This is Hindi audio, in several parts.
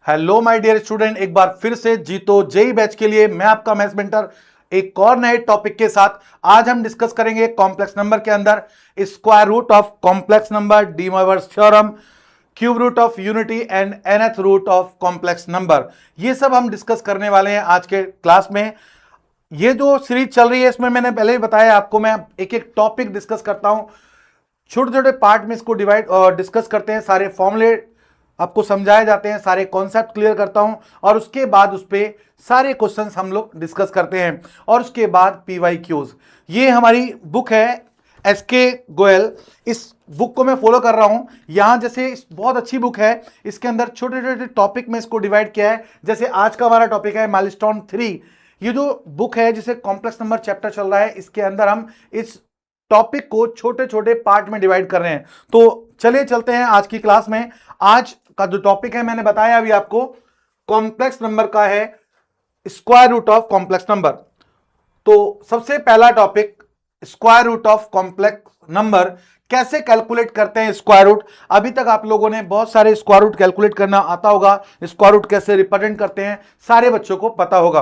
हेलो माय डियर स्टूडेंट, एक बार फिर से जीतो जेई बैच के लिए मैं आपका मैथ्स मेंटर एक और नए टॉपिक के साथ आज हम डिस्कस करेंगे कॉम्प्लेक्स नंबर के अंदर square root of complex number, de Moivre's theorem, cube root of unity and nth root of complex number. ये सब हम डिस्कस करने वाले हैं आज के क्लास में। ये जो सीरीज चल रही है इसमें मैंने पहले ही बताया आपको, मैं एक एक टॉपिक डिस्कस करता हूं, छोटे छोटे पार्ट में इसको डिवाइड और डिस्कस करते हैं, सारे फॉर्मूले आपको समझाए जाते हैं, सारे कॉन्सेप्ट क्लियर करता हूं और उसके बाद उस पर सारे क्वेश्चंस हम लोग डिस्कस करते हैं और उसके बाद PYQs। ये हमारी बुक है SK गोयल। इस बुक को मैं फॉलो कर रहा हूं। यहां जैसे बहुत अच्छी बुक है, इसके अंदर छोटे छोटे टॉपिक में इसको डिवाइड किया है। जैसे आज का हमारा टॉपिक है माइलस्टोन 3। ये जो बुक है जिसे कॉम्प्लेक्स नंबर चैप्टर चल रहा है, इसके अंदर हम इस टॉपिक को छोटे छोटे पार्ट में डिवाइड कर रहे हैं। तो चलिए चलते हैं आज की क्लास में। आज का जो टॉपिक है मैंने बताया अभी आपको, कॉम्प्लेक्स नंबर का है square root of complex number. तो सबसे पहला topic square root of complex number, कैसे कैलकुलेट करते हैं स्क्वायर रूट। अभी तक आप लोगों ने बहुत सारे स्क्वायर रूट कैलकुलेट करना आता होगा, स्क्वायर रूट कैसे रिप्रेजेंट करते हैं सारे बच्चों को पता होगा।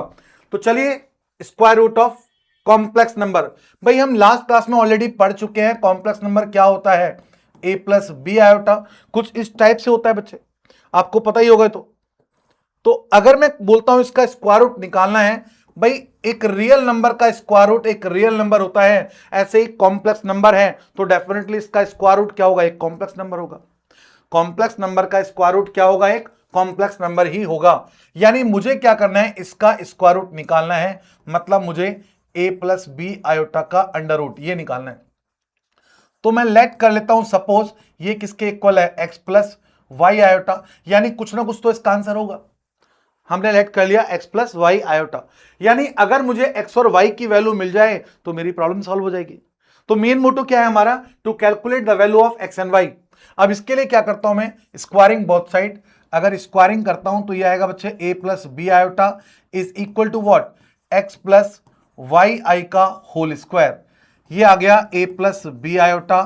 तो चलिए square root of complex number, भाई हम लास्ट क्लास में ऑलरेडी पढ़ चुके हैं कॉम्प्लेक्स नंबर क्या होता है, a प्लस बी आयोटा, कुछ इस टाइप से होता है बच्चे, आपको पता ही होगा। तो अगर मैं बोलता हूं इसका स्क्वायर रूट निकालना है, भाई एक रियल नंबर का स्क्वायर रूट एक रियल नंबर होता है, ऐसे ही कॉम्प्लेक्स नंबर है तो डेफिनेटली इसका स्क्वायर रूट क्या होगा, एक कॉम्प्लेक्स नंबर होगा। कॉम्प्लेक्स नंबर का स्क्वायर रूट क्या होगा, एक कॉम्प्लेक्स नंबर ही होगा। यानी मुझे क्या करना है, इसका स्क्वायर रूट निकालना है, मतलब मुझे a प्लस बी आयोटा का अंडर रूट ये निकालना है। तो मैं लेट कर लेता हूं, सपोज ये किसके इक्वल है, x प्लस वाई आयोटा, यानी कुछ ना कुछ तो इसका आंसर होगा। हमने लेट कर लिया x प्लस वाई आयोटा, यानी अगर मुझे x और y की वैल्यू मिल जाए तो मेरी प्रॉब्लम सॉल्व हो जाएगी। तो मेन मोटो क्या है हमारा, to calculate the value of x and y। अब इसके लिए क्या करता हूं मैं, स्क्वायरिंग बोथ साइड। अगर स्क्वायरिंग करता हूं तो ये आएगा बच्चे a plus B iota is equal to what, X plus Y I का होल स्क्वायर। ये आ गया a plus B iota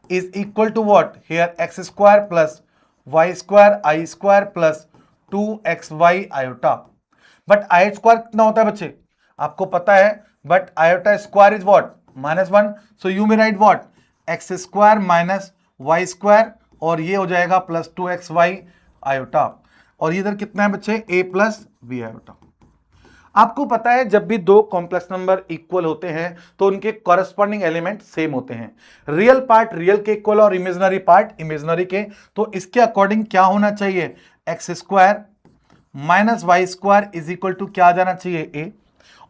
is equal to what, here X square plus Y square I square plus 2xy iota. But I square कितना होता है बच्चे, आपको पता है, but iota square is what, -1। So you may write what, X square minus Y square, और ये हो जाएगा प्लस 2xy आयोटा। और इधर कितना है बच्चे, a प्लस बी आयोटा। आपको पता है जब भी दो कॉम्प्लेक्स नंबर इक्वल होते हैं तो उनके कॉरेस्पॉन्डिंग एलिमेंट सेम होते हैं, रियल पार्ट रियल के इक्वल और इमेजिनरी पार्ट इमेजिनरी के। तो इसके अकॉर्डिंग क्या होना चाहिए, X square minus Y square is equal to क्या आ जाना चाहिए, ए,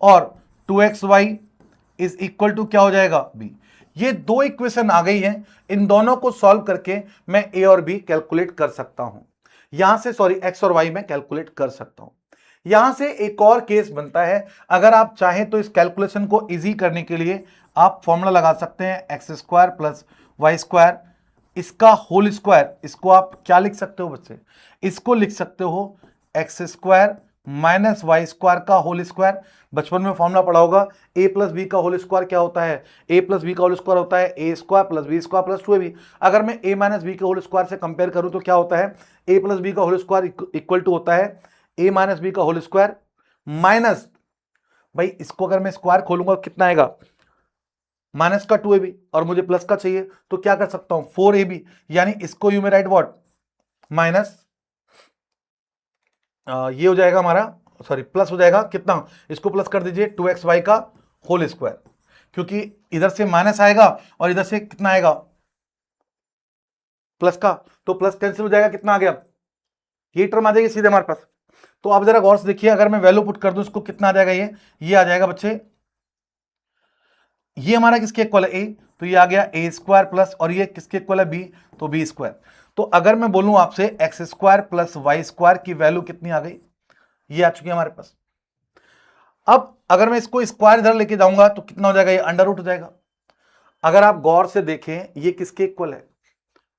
और 2xy इज इक्वल टू क्या हो जाएगा, बी। ये दो इक्वेशन आ गई हैं, इन दोनों को सॉल्व करके मैं ए और बी कैलकुलेट कर सकता हूं। यहां से सॉरी एक्स और वाई में कैलकुलेट कर सकता हूं। यहां से एक और केस बनता है, अगर आप चाहें तो इस कैलकुलेशन को इजी करने के लिए आप फॉर्मूला लगा सकते हैं, X square plus Y square इसका होल स्क्वायर। इसको आप क्या लिख सकते हो बच्चे, इसको लिख सकते हो X square minus Y square का होल स्क्वायर। बचपन में फॉर्मूला पढ़ा होगा, ए प्लस बी का होल स्क्वायर क्या होता है, ए प्लस बी का होल स्क्वायर होता है A square plus B square plus 2ab। अगर मैं ए माइनस बी के होल स्क्वायर से कंपेयर करूं तो क्या होता है, ए प्लस बी का होल स्क्वायर इक्वल टू होता है ए माइनस बी का होल स्क्वायर माइनस, भाई इसको अगर मैं स्क्वायर खोलूंगा कितना आएगा, माइनस का 2ab, और मुझे प्लस का चाहिए तो क्या कर सकता हूं 4ab। यानी इसको यू में राइट व्हाट, माइनस ये हो जाएगा हमारा, सॉरी प्लस हो जाएगा कितना, इसको प्लस कर दीजिए 2xy का होल स्क्वायर, क्योंकि इधर से माइनस आएगा और इधर से कितना आएगा प्लस का, तो प्लस कैंसिल हो जाएगा, कितना आ गया, ये टर्म आ जाएगी सीधे हमारे पास। तो आप जरा गौर से देखिए, अगर मैं वैल्यू पुट कर दूं इसको कितना आ जाएगा, ये आ जाएगा बच्चे, ये हमारा किसके इक्वल है, ए, तो ये आ गया ए स्क्वायर प्लस, और ये किसके इक्वल है, बी, तो बी स्क्वायर। तो अगर मैं बोलूं आपसे X square plus Y square की वैल्यू कितनी आ गई, ये आ चुकी है हमारे पास। अब अगर मैं इसको स्क्वायर इधर लेके जाऊंगा तो कितना हो जाएगा, ये अंडर रूट हो जाएगा। अगर आप गौर से देखें ये किसके इक्वल है,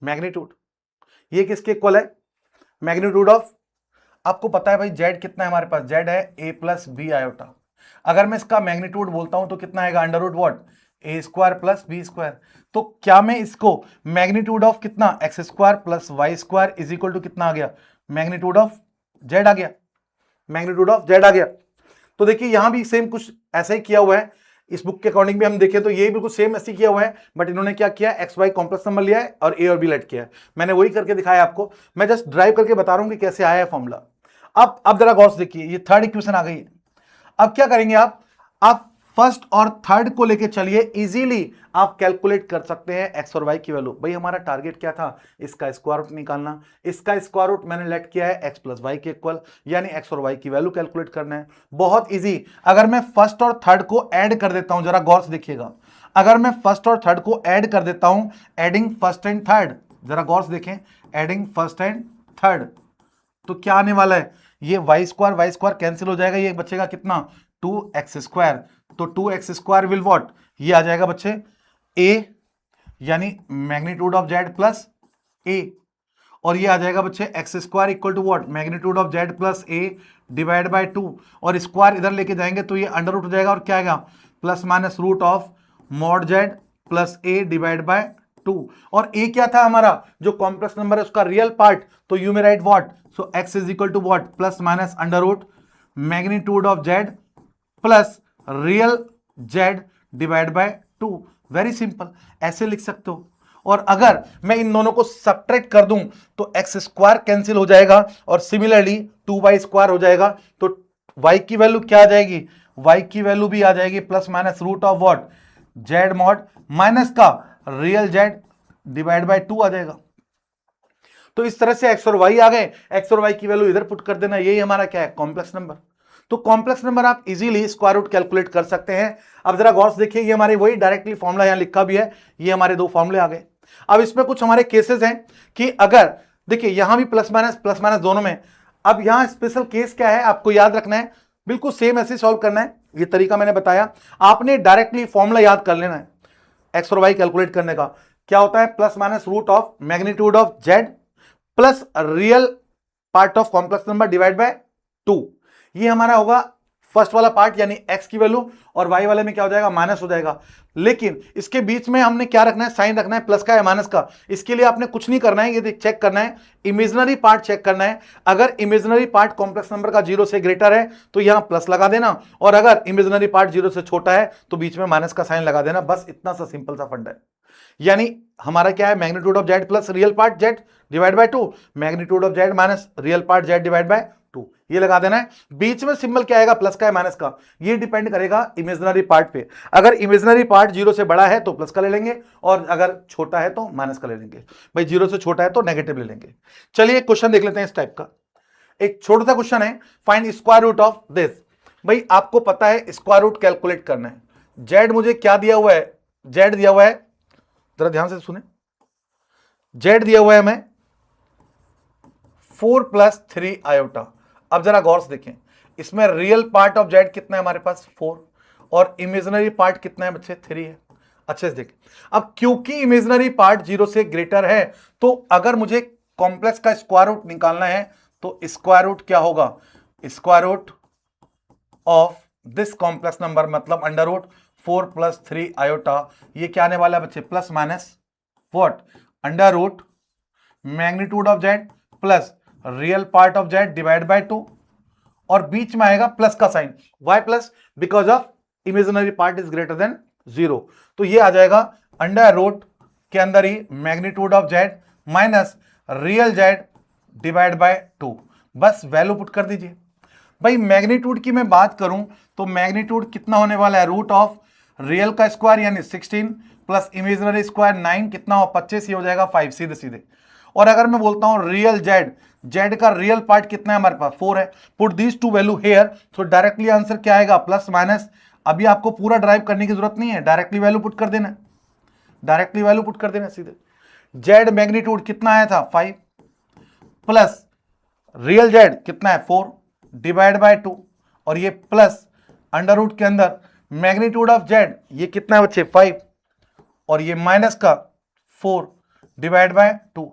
मैग्नीट्यूड, ये किसके इक्वल है, मैग्नीट्यूड ऑफ, आपको पता है भाई जेड कितना है हमारे पास, जेड है ए प्लस बी आयोटा। अगर मैं इसका मैग्नीट्यूड बोलता हूं तो कितना आएगा, under root what, A square plus B square. तो क्या मैं इसको मैग्नीट्यूड ऑफ कितना, X square plus Y square is equal to कितना आ गया, मैग्नीट्यूड ऑफ जेड आ गया, मैग्नीट्यूड ऑफ जेड आ गया। तो देखिए यहां भी सेम कुछ ऐसा ही किया हुआ है, इस बुक के अकॉर्डिंग भी हम देखें तो ये बिल्कुल सेम ऐसे किया हुआ है, बट इन्होंने क्या किया, एक्स वाई कॉम्प्लेक्स नंबर लिया है और ए और बी लेट किया है। मैंने वही करके दिखाया आपको, मैं जस्ट ड्राइव करके बता रहा हूं कि कैसे आया है फॉर्मूला। अब जरा गौर से देखिए, ये थर्ड इक्वेशन आ गई है। अब क्या करेंगे आप फर्स्ट और थर्ड को लेके चलिए, इजीली आप कैलकुलेट कर सकते हैं एक्स और वाई की वैल्यू। भाई हमारा टारगेट क्या था, इसका स्क्वायर रूट निकालना। इसका स्क्वायर रूट मैंने लेट किया है एक्स प्लस वाई के इक्वल, यानी एक्स और वाई की वैल्यू कैलकुलेट करना है। बहुत इजी। अगर मैं फर्स्ट और थर्ड को ऐड कर देता हूं, जरा गौर से देखिएगा, अगर मैं फर्स्ट और थर्ड को ऐड कर देता हूं, एडिंग फर्स्ट एंड थर्ड, जरा गौर से देखें, एडिंग फर्स्ट एंड थर्ड, तो क्या आने वाला है, ये वाई स्क्वायर कैंसिल हो जाएगा, ये बचेगा कितना, 2x²। तो 2x² विल व्हाट, ये आ जाएगा बच्चे a, यानी magnitude of z plus a, और ये आ जाएगा बच्चे x² equal to what, magnitude of z plus a divide by 2, और स्क्वायर इधर लेके जाएंगे तो ये अंडर रूट हो जाएगा, और क्या आएगा, plus minus root of mod z plus a divide by 2। और a क्या था हमारा, जो कॉम्प्लेक्स नंबर है उसका रियल पार्ट, तो यू में write what, so x is equal to what, plus minus under root magnitude of z plus real z divide by 2। Very simple, ऐसे लिख सकते हो। और अगर मैं इन दोनों को सब्ट्रैक्ट कर दूं तो x² कैंसिल हो जाएगा, और सिमिलरली 2y² हो जाएगा, तो y की वैल्यू क्या आ जाएगी, y की वैल्यू भी आ जाएगी plus minus root of what, z mod minus का रियल z डिवाइड बाय 2 आ जाएगा। तो इस तरह से x और y आ गए, x और y की वैल्यू इधर पुट कर देना, यही हमारा क्या है, कॉम्प्लेक्स नंबर। तो कॉम्प्लेक्स नंबर आप इजीली स्क्वायर रूट कैलकुलेट कर सकते हैं। अब जरा गौर से देखिए, ये हमारे वही डायरेक्टली फॉर्मूला यहां लिखा भी है, ये हमारे दो फॉर्मूले आ गए। अब इसमें कुछ हमारे केसेस हैं कि अगर देखिए यहां भी प्लस माइनस दोनों में, अब यहां स्पेशल केस क्या है आपको याद रखना है, बिल्कुल सेम ऐसे सॉल्व करना है। ये तरीका मैंने बताया, आपने डायरेक्टली फॉर्मूला याद कर लेना है एक्स और वाई कैलकुलेट करने का। क्या होता है, plus minus root of magnitude of Z plus real part of complex number divide by 2। ये हमारा होगा फर्स्ट वाला पार्ट, यानी x की वैल्यू, और y वाले में क्या हो जाएगा, माइनस हो जाएगा। लेकिन इसके बीच में हमने क्या रखना है, साइन रखना है प्लस का या माइनस का। इसके लिए आपने कुछ नहीं करना है, ये चेक करना है, इमेजिनरी पार्ट चेक करना है। अगर इमेजिनरी पार्ट कॉम्प्लेक्स नंबर का 0 से ग्रेटर है तो यहां प्लस लगा देना, और अगर इमेजिनरी पार्ट 0 से छोटा है तो बीच में माइनस का साइन लगा देना। बस इतना सा सिंपल सा फंडा है। यानी हमारा क्या है, magnitude of Z plus real part Z divide by 2, magnitude of Z minus real part Z divide by 2, ये लगा देना है। बीच में सिंबल क्या आएगा, प्लस का है माइनस का, ये डिपेंड करेगा इमेजिनरी पार्ट पे। अगर इमेजिनरी पार्ट 0 से बड़ा है तो प्लस का ले लेंगे, और अगर छोटा है तो माइनस का ले लेंगे। भाई 0 से छोटा है तो नेगेटिव ले लेंगे। चलिए एक क्वेश्चन देख लेते हैं इस टाइप का। एक छोटा सा क्वेश्चन है, find square root of this. भाई आपको पता है स्क्वायर रूट कैलकुलेट करना है। जेड मुझे क्या दिया हुआ है, जेड दिया हुआ है, जरा ध्यान से सुने, जेड दिया हुआ है हमें 4 + 3 आयोटा। अब जरा गौर से देखें, इसमें रियल पार्ट ऑफ जेड कितना है हमारे पास, 4, और इमेजिनरी पार्ट कितना है बच्चे, 3 है। अच्छे से देखें, अब क्योंकि इमेजिनरी पार्ट 0 से ग्रेटर है, तो अगर मुझे कॉम्प्लेक्स का स्क्वायर रूट निकालना है तो स्क्वायर रूट क्या होगा, square root of this complex number, मतलब अंडर रूट 4 + 3 आयोटा। ये क्या आने वाला है बच्चे, plus minus what, under root magnitude of Z plus real part of Z divide by 2, और बीच में आएगा प्लस का sign, Y plus, because of imaginary part is greater than 0। तो ये आ जाएगा अंडर रूट के अंदर ही magnitude of Z minus real Z divide by 2। बस वैल्यू पुट कर दीजिए। भाई मैग्नीट्यूड की मैं बात करूं तो मैग्नीट्यूड कितना होने वाला है, रूट ऑफ रियल का स्क्वायर यानी 16 प्लस इमेजिनरी स्क्वायर 9, कितना हो 25, ही हो जाएगा 5, सीधे सीधे। और अगर मैं बोलता हूं रियल जेड, जेड का रियल पार्ट कितना है हमारे पास, 4 है। Put these two value hair, तो डायरेक्टली आंसर क्या आएगा, प्लस माइनस। अभी आपको पूरा ड्राइव करने की जरूरत नहीं है, डायरेक्टली वैल्यू पुट कर देना, डायरेक्टली वैल्यू पुट कर देना सीधे। जेड मैग्नीट्यूड कितना आया था, 5, प्लस रियल जेड कितना है, 4 डिवाइड बाय 2, और ये प्लस अंडर रूट के अंदर मैग्नीट्यूड ऑफ जेड, ये कितना है बच्चे, 5, और ये माइनस का 4 डिवाइड बाय 2,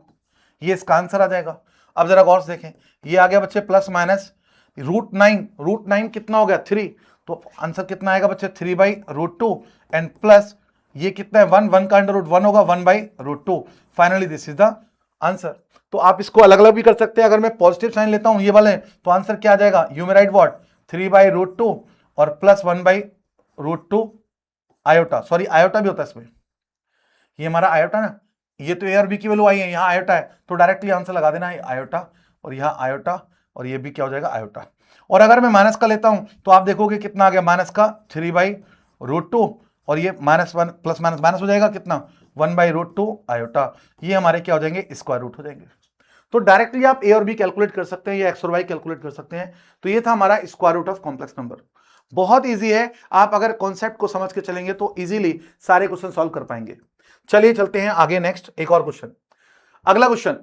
ये इसका आंसर आ जाएगा। अब जरा गौर से देखें, ये आ गया बच्चे प्लस माइनस रूट 9 कितना हो गया, 3, तो आंसर कितना आएगा बच्चे, 3/√2, एंड प्लस ये कितना है, 1 का अंडर रूट 1 होगा, 1/√2। Finally this is the answer. तो आप इसको अलग अलग भी कर सकते हैं। अगर मैं पॉजिटिव साइन लेता हूं ये वाले, तो आंसर क्या आ जाएगा, यू मे राइट व्हाट 3/√2 और प्लस 1/√2 आयोटा, सॉरी आयोटा भी होता है इसमें, ये हमारा आयोटा ना, ये तो ए और बी की वैल्यू आई है, यहाँ आयोटा है, तो डायरेक्टली आंसर लगा देना है आयोटा, और यहाँ आयोटा, और ये भी क्या हो जाएगा आयोटा। और अगर मैं माइनस का लेता हूं तो आप देखोगे कितना आ गया, माइनस का 3/√2, और ये -1 प्लस माइनस माइनस हो जाएगा कितना 1/√2 आयोटा, ये हमारे क्या हो जाएंगे, स्क्वायर रूट हो जाएंगे। तो डायरेक्टली आप ए और बी कैलकुलेट कर सकते हैं या एक्स और वाई कैलकुलेट कर सकते हैं। तो ये था हमारा square root of complex number. बहुत इजी है, आप अगर कॉन्सेप्ट को समझ के चलेंगे तो इजीली सारे क्वेश्चन सॉल्व कर पाएंगे। चलिए चलते हैं आगे, नेक्स्ट एक और क्वेश्चन। अगला क्वेश्चन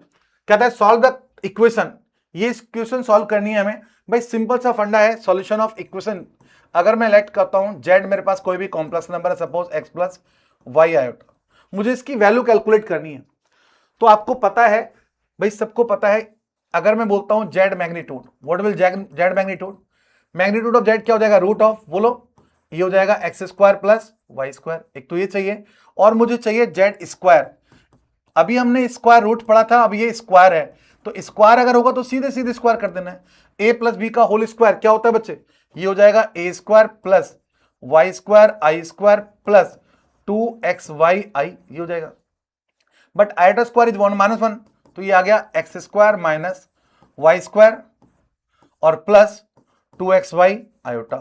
कहता है सॉल्व द इक्वेशन। ये इक्वेशन सॉल्व करनी है हमें भाई, सिंपल सा फंडा है सॉल्यूशन ऑफ इक्वेशन। अगर मैं लेट करता हूं जेड, मेरे पास कोई भी कॉम्प्लेक्स नंबर है, suppose X plus Y iota, मुझे इसकी वैल्यू कैलकुलेट करनी है। तो आपको पता है भाई, सबको पता है, अगर मैं बोलता हूं Z magnitude, what will Z magnitude, magnitude of Z क्या हो जाएगा, रूट ऑफ, बोलो, ये हो जाएगा X square plus Y square. एक तो ये चाहिए, और मुझे चाहिए जेड स्क्वायर। अभी हमने स्क्वायर रूट पढ़ा था, अब ये स्क्वायर है, तो स्क्वायर अगर होगा तो सीधे सीधे स्क्वायर कर देना है। ए प्लस बी का होल स्क्वायर क्या होता है बच्चे, ये हो जाएगा ए square plus Y square I square plus 2xy आई, ये हो जाएगा। बट आयोटा स्क्वायर इज 1 तो ये आ गया X square minus Y square और plus 2xy iota.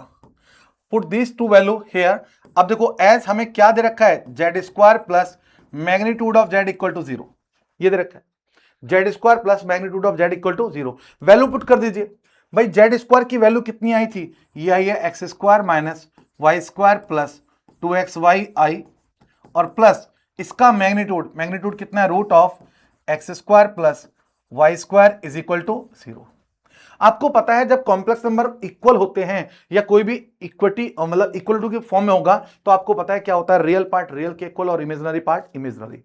Put this to value here. अब देखो एज हमें क्या दे रखा है, Z square plus magnitude of Z equal to 0, ये दे रखा है, Z square plus magnitude of Z equal to 0। Value put कर दीजिए भाई, जेड स्क्वायर की वैल्यू कितनी आई थी, ये आई है X square minus Y square plus 2xy I, और प्लस इसका मैग्नीट्यूड, मैग्नीट्यूड कितना है, root of X square plus Y square is equal to 0। आपको पता है जब कॉम्प्लेक्स नंबर इक्वल होते हैं या कोई भी इक्विटी मतलब इक्वल टू के फॉर्म में होगा, तो आपको पता है क्या होता है, रियल पार्ट रियल के इक्वल और इमेजिनरी पार्ट इमेजिनरी।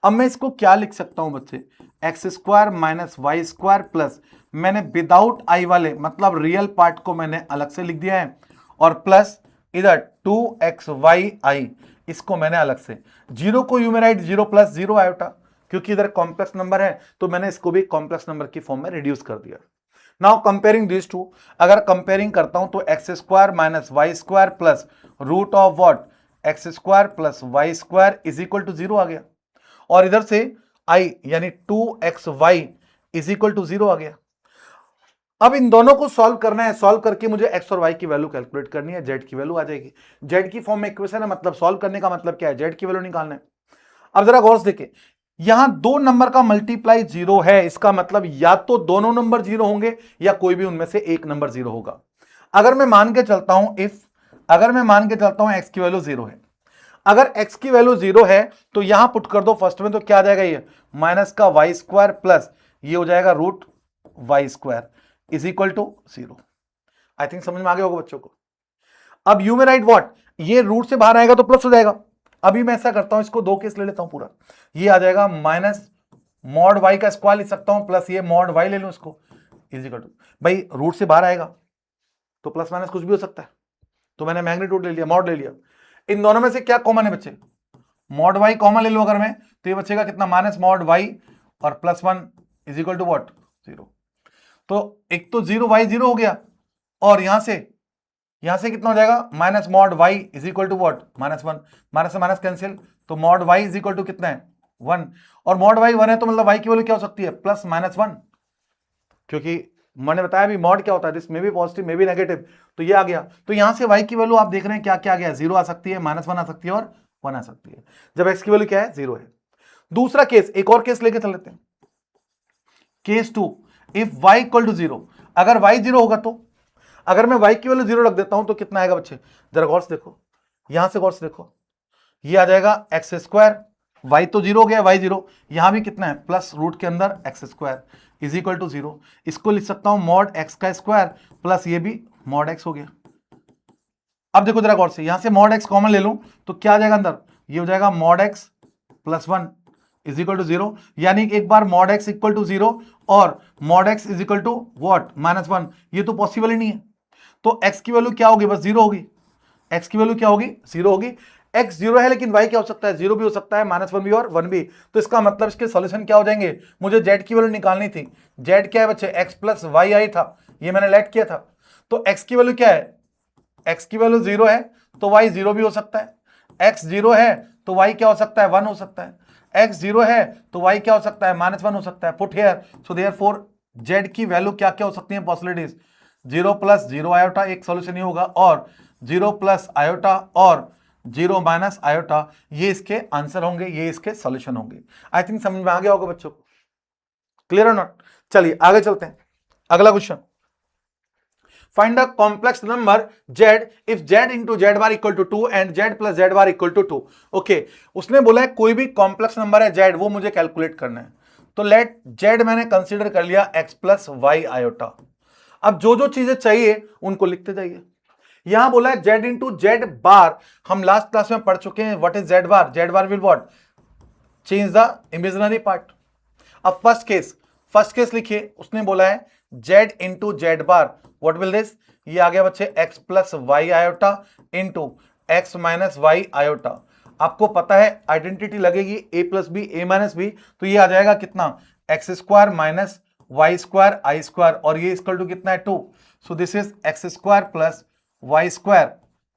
अब मैं इसको क्या लिख सकता हूं बच्चे, X square minus Y square plus, मैंने विदाउट आई वाले मतलब रियल पार्ट को मैंने अलग से लिख दिया है, और प्लस इधर 2xy आई, इसको मैंने अलग से, जीरो को यू में राइट 0 प्लस 0 आयोटा, क्योंकि इधर कॉम्प्लेक्स नंबर है तो मैंने इसको भी कॉम्प्लेक्स नंबर की फॉर्म में रिड्यूस कर दिया। नाउ कंपेयरिंग दिस टू, अगर कंपेयरिंग करता हूं तो X square minus Y square plus root of what X square plus Y square is equal to 0 आ गया, और इधर से आई यानी 2xy इज इक्वल टू 0 आ गया। अब इन दोनों को सॉल्व करना है, सॉल्व करके मुझे एक्स और वाई की वैल्यू कैलकुलेट करनी है, जेड की वैल्यू आ जाएगी। जेड की फॉर्म में इक्वेशन है, मतलब सॉल्व करने का मतलब क्या है, जेड की वैल्यू निकालना है। अब जरा गौर से देखें, यहां दो नंबर का मल्टीप्लाई 0 है, इसका मतलब या तो दोनों नंबर 0 होंगे या कोई भी उनमें से एक नंबर 0 होगा। अगर मैं मान के चलता हूं अगर मैं मान के चलता हूं एक्स की वैल्यू 0 है, अगर x की वैल्यू 0 है तो यहां पुट कर दो फर्स्ट में, तो क्या आ जाएगा, ये माइनस का वाई स्क्वायर प्लस ये हो जाएगा root y square is equal to 0। I think समझ में आ गया होगा बच्चों को। अब यू में राइट व्हाट, ये रूट से बाहर आएगा तो प्लस हो जाएगा। अभी मैं ऐसा करता हूं, इसको दो केस ले लेता हूं पूरा, ये आ जाएगा माइनस मॉड वाई का स्क्वायर लिख सकता हूं, प्लस ये मॉड वाई ले लूं इसको इज इक्वल टू, भाई रूट से बाहर आएगा तो प्लस माइनस कुछ भी हो सकता है, तो मैंने मैग्नीट्यूड ले लिया, मॉड ले लिया। इन दोनों में से क्या कॉमन है बच्चे, मॉड वाई कॉमन ले लो अगर मैं, तो ये बचेगा कितना, माइनस मॉड वाई और plus 1 is equal to what 0। तो एक तो 0 वाई 0 हो गया, और यहां से कितना हो जाएगा, minus mod y is equal to what -1, minus से माइनस कैंसिल, तो mod y is equal to कितना है 1, और मॉड वाई 1 है तो मतलब वाई की वैल्यू क्या हो सकती है, प्लस -1, क्योंकि मैंने बताया भी मॉड क्या होता है, दिस में भी पॉजिटिव में भी नेगेटिव, तो ये आ गया। तो यहां से y की वैल्यू आप देख रहे हैं क्या क्या आ गया, 0 आ सकती है, -1 आ सकती है और 1 आ सकती है, जब x की वैल्यू क्या है 0 है। दूसरा केस, एक और केस लेके चल लेते हैं, case 2, if y equal to 0, अगर y 0 होगा तो, अगर मैं y की वैल्यू 0 रख देता हूं तो कितना आएगा बच्चे, जरा गौर से देखो, यहां से गौर से देखो, ये आ जाएगा एक्स स्क्वायर, y तो 0 हो गया, y 0, यहां भी कितना है प्लस रूट के अंदर x square is equal to 0, इसको लिख सकता हूं मॉड एक्स का स्क्वायर प्लस ये भी मॉड एक्स हो गया। अब देखो जरा गौर से, यहां से मॉड एक्स कॉमन ले लूं तो क्या आ जाएगा अंदर, ये हो जाएगा mod x plus 1 is equal to 0, यानी एक बार मॉड एक्स इक्वल टू 0 और mod x is equal to what -1, ये तो पॉसिबल ही नहीं है। तो x की वैल्यू क्या होगी, बस 0 होगी, x की वैल्यू क्या होगी 0 होगी। एक्स जीरो है लेकिन वाई क्या हो सकता है, जीरो भी हो सकता है, -1 भी और 1 भी। तो इसका मतलब इसके सॉल्यूशन क्या हो जाएंगे, मुझे जेड की वैल्यू निकालनी थी। जेड क्या है बच्चे, एक्स प्लस वाई आई था, ये मैंने लेट किया था। तो एक्स की वैल्यू क्या है, एक्स की वैल्यू जीरो है तो वाई जीरो भी हो सकता है, एक्स जीरो है तो वाई क्या हो सकता है, 1 हो सकता है, एक्स जीरो है तो वाई क्या हो सकता है, -1 हो सकता है। Put here, so therefore Z की वैल्यू क्या क्या हो सकती है पॉसिबिलिटीज, 0 + 0 आयोटा एक सॉल्यूशन ही होगा, और 0 + आयोटा और 0 - आयोटा, ये इसके आंसर होंगे, ये इसके सॉल्यूशन होंगे। आई थिंक समझ में आ गया होगा बच्चों, क्लियर और नॉट। चलिए आगे चलते हैं, अगला question. Find a complex number z if z into z bar equal to 2 and z plus z bar equal to 2. Okay, उसने बोला है कोई भी कॉम्प्लेक्स नंबर है z, वो मुझे कैलकुलेट करना है। तो लेट z मैंने कंसीडर कर लिया x प्लस वाई आयोटा। अब जो जो चीजें चाहिए उनको लिखते जाइए। यहां बोला है z इंटू जेड बार, हम लास्ट क्लास में पढ़ चुके हैं what is z bar, z bar will what, change the imaginary part. अब फर्स्ट केस लिखिए, उसने बोला है z into Z bar, what will this, ये आ गया बच्चे x plus Y iota into X minus Y iota. आपको पता है आइडेंटिटी लगेगी a plus B A minus B, तो ये आ जाएगा कितना, X square minus Y square I square, और ये इक्वल टू कितना है 2। So this is x square plus Y square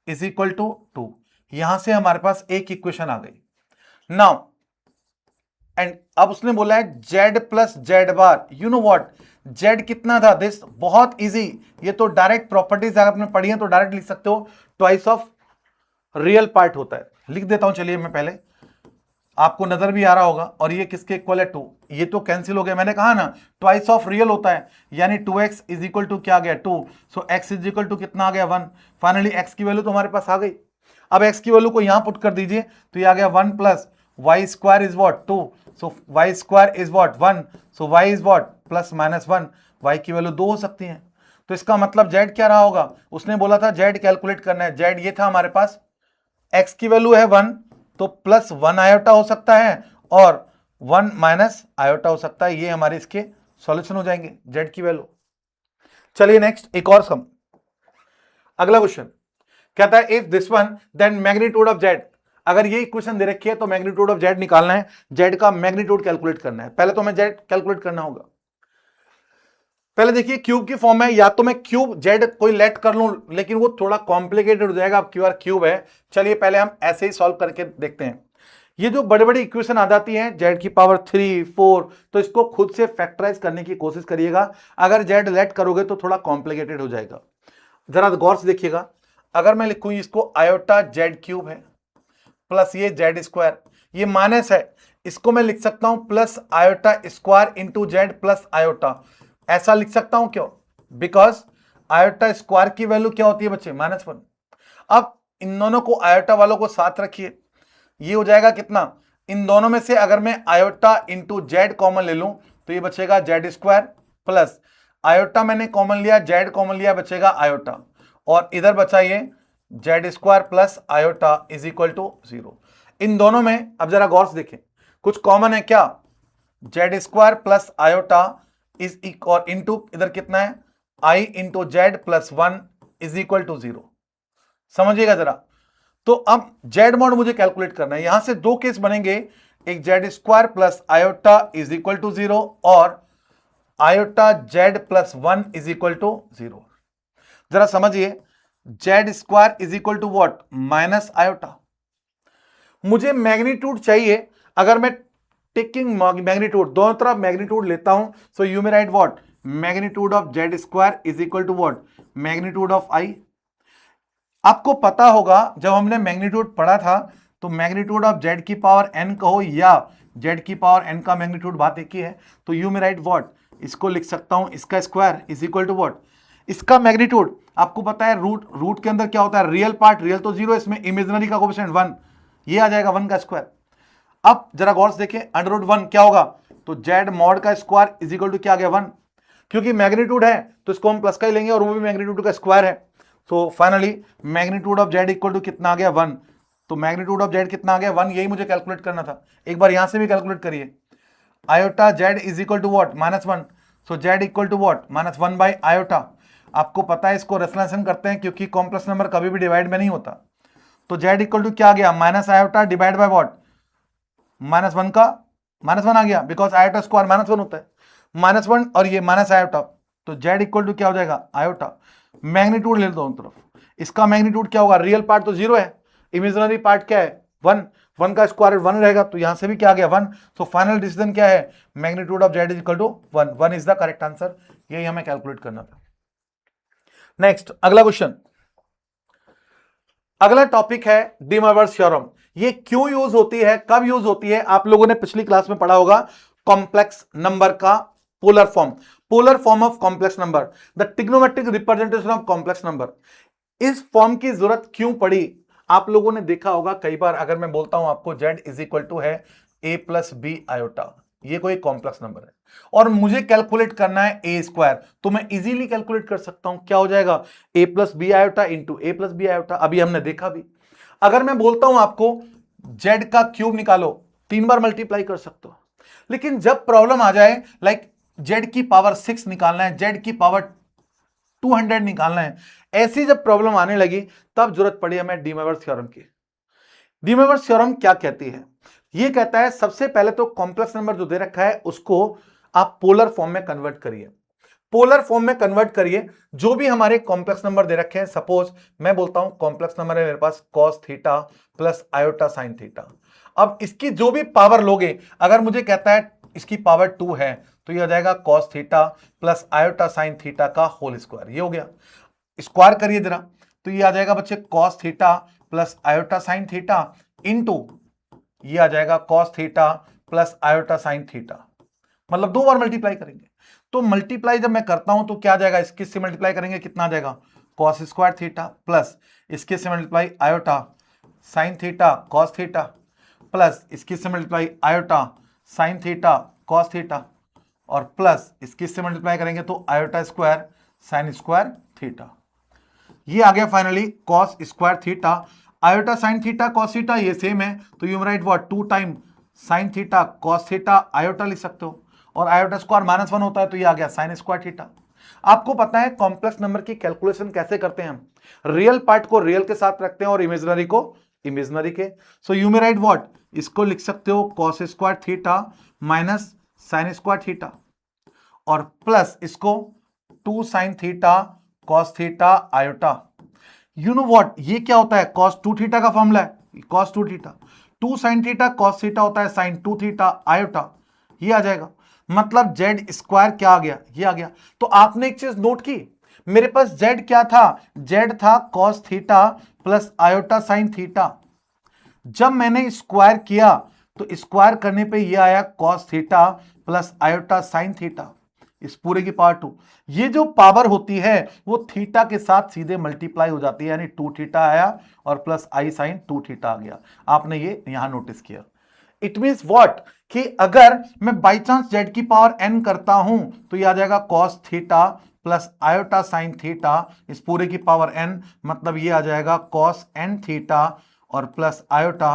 is equal to 2। यहां से हमारे पास एक इक्वेशन आ गई। नाउ एंड अब उसने बोला है z plus Z bar, you know what, z कितना था, दिस बहुत इजी, ये तो डायरेक्ट प्रॉपर्टीज अगर आपने पढ़ी है तो डायरेक्ट लिख सकते हो, ट्वाइस ऑफ रियल पार्ट होता है। लिख देता हूं, चलिए मैं पहले, आपको नजर भी आ रहा होगा, और ये किसके इक्वल है 2, ये तो कैंसिल हो गया, मैंने कहा ना ट्वाइस ऑफ रियल होता है, यानी 2x इज इक्वल टू क्या आ गया 2, सो x इज इक्वल टू कितना आ गया 1। फाइनली x की वैल्यू तो हमारे पास आ गई। अब x की वैल्यू को यहां पुट कर दीजिए, तो ये आ गया 1 plus Y square is what 2, so y square is what 1, so y is what plus -1, y की वैल्यू 2 हो सकती है। तो इसका मतलब z क्या रहा होगा, उसने बोला था z कैलकुलेट करना है, z ये था हमारे पास, x की वैल्यू है 1 तो प्लस 1 आयोटा हो सकता है और 1 माइनस आयोटा हो सकता है, ये हमारे इसके सॉल्यूशन हो जाएंगे z की वैल्यू। चलिए नेक्स्ट एक और सम, अगला क्वेश्चन कहता है if this one then magnitude of z। अगर ये इक्वेशन दे रखी है तो मैग्नीट्यूड ऑफ z निकालना है, z का मैग्नीट्यूड कैलकुलेट करना है। पहले तो मैं z कैलकुलेट करना होगा। पहले देखिए क्यूब की फॉर्म है, या तो मैं क्यूब z कोई लेट कर लूं, लेकिन वो थोड़ा कॉम्प्लिकेटेड हो जाएगा, अब क्यूआर क्यूब है। चलिए पहले हम ऐसे ही सॉल्व करके देखते हैं। ये जो बड़ी बड़ी इक्वेशन आ जाती है z की पावर 3 4, तो इसको खुद से फैक्टराइज करने की कोशिश करिएगा। अगर z लेट करोगे तो थोड़ा कॉम्प्लिकेटेड हो जाएगा। जरा गौर से देखिएगा, अगर मैं लिखूं इसको आयोटा z क्यूब है प्लस ये z स्क्वायर, ये माइनस है, इसको मैं लिख सकता हूं plus iota square into Z plus iota. ऐसा लिख सकता हूं क्यों, बिकॉज आयोटा स्क्वायर की वैल्यू क्या होती है बच्चे, -1। अब इन दोनों को आयोटा वालों को साथ रखिए, ये हो जाएगा कितना, इन दोनों में से अगर मैं आयोटा इंटू जेड कॉमन ले लूं तो ये बचेगा जेड स्क्वायर प्लस आयोटा मैंने कॉमन लिया, जेड कॉमन लिया, बचेगा आयोटा, और इधर बचा ये z square plus iota is equal to 0। इन दोनों में अब जरा गौर से देखें, कुछ कॉमन है क्या, Z square plus iota is equal into इधर कितना है I into Z plus 1 is equal to 0। समझिएगा जरा। तो अब जेड मॉड मुझे कैलकुलेट करना है, यहां से दो केस बनेंगे, एक z square plus iota is equal to 0 और iota z plus 1 is equal to 0। जरा समझिए, z square is equal to what, minus iota. मुझे मैग्नीट्यूड चाहिए, अगर मैं टेकिंग मैग्नीट्यूड दोनों तरफ मैग्नीट्यूड लेता हूं, so you may write what, magnitude of Z square is equal to what, magnitude of I. आपको पता होगा जब हमने मैग्नीट्यूड पढ़ा था तो मैग्नीट्यूड ऑफ जेड की पावर एन कहो या जेड की पावर एन का मैग्नीट्यूड बात एक ही है, तो यू मे राइट व्हाट, इसको लिख सकता हूं इसका square is equal to what, इसका मैग्नीट्यूड आपको पता है रूट के अंदर क्या होता है, रियल पार्ट, रियल तो 0, इसमें इमेजिनरी का कोएफिशिएंट 1, ये आ जाएगा 1 का स्क्वायर। अब जरा गौर से देखें, √1 क्या होगा, तो जेड मॉड का स्क्वायर इज इक्वल टू क्या आ गया 1, क्योंकि मैग्नीट्यूड है तो इसको हम प्लस का ही लेंगे और वो भी मैग्नीट्यूड का स्क्वायर है। तो finally magnitude of Z equal to कितना आ गया 1, तो मैग्नीट्यूड ऑफ जेड कितना आ गया 1, यही मुझे कैलकुलेट करना था। एक बार यहां से भी कैलकुलेट करिए, iota z is equal to what, -1, so z equal to what, -1 by iota. आपको पता है इसको रेफरेंसन करते हैं क्योंकि कॉम्प्लेक्स नंबर कभी भी डिवाइड में नहीं होता, तो z इक्वल टू क्या आ गया, minus iota divide by what, -1 का -1 आ गया, बिकॉज आयोटा स्क्वायर -1 होता है, -1 और ये माइनस आयोटा, तो z इक्वल टू क्या हो जाएगा, आयोटा। मैग्नीट्यूड ले लो दोनों तरफ, इसका मैग्नीट्यूड क्या होगा, रियल पार्ट तो 0 है, इमेजिनरी पार्ट क्या है 1, 1 का स्क्वायर 1 रहेगा, तो यहां से भी क्या आ गया 1, तो फाइनल डिसीजन क्या है, magnitude of z is equal to 1, 1 is the correct answer, यही हमें कैलकुलेट करना था। नेक्स्ट अगला क्वेश्चन, अगला टॉपिक है डी मॉर्गन थ्योरम। ये क्यों यूज होती है, कब यूज होती है, आप लोगों ने पिछली क्लास में पढ़ा होगा, कॉम्प्लेक्स नंबर का polar form of complex number, the trigonometric representation of complex number. इस फॉर्म की जरूरत क्यों पड़ी, आप लोगों ने देखा होगा कई बार, अगर मैं बोलता हूं आपको z इज इक्वल टू है a प्लस बी आयोटा, ये कोई कॉम्प्लेक्स नंबर है और मुझे कैलकुलेट करना है ए स्क्वायर, तो मैं इजीली कैलकुलेट कर सकता हूं, क्या हो जाएगा a plus B iota into a plus B iota, अभी हमने देखा भी। अगर मैं बोलता हूं आपको z का क्यूब निकालो, 3 बार मल्टीप्लाई कर सकते हो, लेकिन जब प्रॉब्लम आ जाए लाइक z की पावर 6 निकालना है, z की पावर 200 निकालना है, ऐसी जब प्रॉब्लम आने लगी तब जरूरत पड़ी हमें डी मॉर्गन थ्योरम की। डी मॉर्गन थ्योरम क्या कहती है, ये कहता है सबसे पहले तो कॉम्प्लेक्स नंबर जो दे रखा है उसको आप पोलर फॉर्म में कन्वर्ट करिए, पोलर फॉर्म में कन्वर्ट करिए, जो भी हमारे कॉम्प्लेक्स नंबर दे रखे हैं, सपोज मैं बोलता हूं कॉम्प्लेक्स नंबर है मेरे पास cos theta plus iota sine theta, अब इसकी जो भी पावर लोगे, अगर मुझे कहता है इसकी पावर 2 है तो ये हो जाएगा cos theta plus iota sine theta का होल स्क्वायर, ये हो गया, स्क्वायर करिए जरा, तो ये आ जाएगा बच्चे cos theta plus iota sine theta into ये आ जाएगा cos theta plus iota sine theta, मतलब 2 बार मल्टीप्लाई करेंगे, तो मल्टीप्लाई जब मैं करता हूं तो क्या आ जाएगा, इसके से मल्टीप्लाई करेंगे कितना आ जाएगा cos स्क्वायर थीटा प्लस इसके से multiply iota sine theta cos theta plus इसके से multiply iota sine theta cos theta और प्लस इसके से मल्टीप्लाई करेंगे तो iota square sine square theta, ये आ गया finally cos square theta, iota sine theta cos theta ये सेम है, तो you right what 2 time sine theta cos theta iota लिख सकते हो, और आयोटा स्क्वायर -1 होता है तो ये आ गया साइन स्क्वायर थीटा। आपको पता है कॉम्प्लेक्स नंबर की कैलकुलेशन कैसे करते हैं हम, रियल पार्ट को रियल के साथ रखते हैं और इमेजिनरी को इमेजिनरी के, सो यू मे राइट व्हाट, इसको लिख सकते हो cos square theta minus sine square theta और प्लस इसको 2 sine theta cos theta iota, you know what, ये क्या होता है cos 2 थीटा का फॉर्मूला है, cos 2 theta, 2 sine theta cos theta होता है साइन 2 थीटा आयोटा, ये आ जाएगा, मतलब z स्क्वायर क्या आ गया, ये आ गया। तो आपने एक चीज नोट की, मेरे पास z क्या था, z था cos theta plus iota sine theta, जब मैंने स्क्वायर किया तो स्क्वायर करने पे ये आया cos theta plus iota sine theta, इस पूरे की पावर 2, ये जो पावर होती है वो थीटा के साथ सीधे मल्टीप्लाई हो जाती है, यानी 2 थीटा आया और प्लस आई साइन 2 थीटा आ गया, आपने ये यहां नोटिस किया। इट मींस व्हाट, कि अगर मैं बाई चांस z की पावर n करता हूं तो ये आ जाएगा cos theta plus iota sine theta, इस पूरे की पावर n, मतलब ये आ जाएगा cos n थीटा और plus iota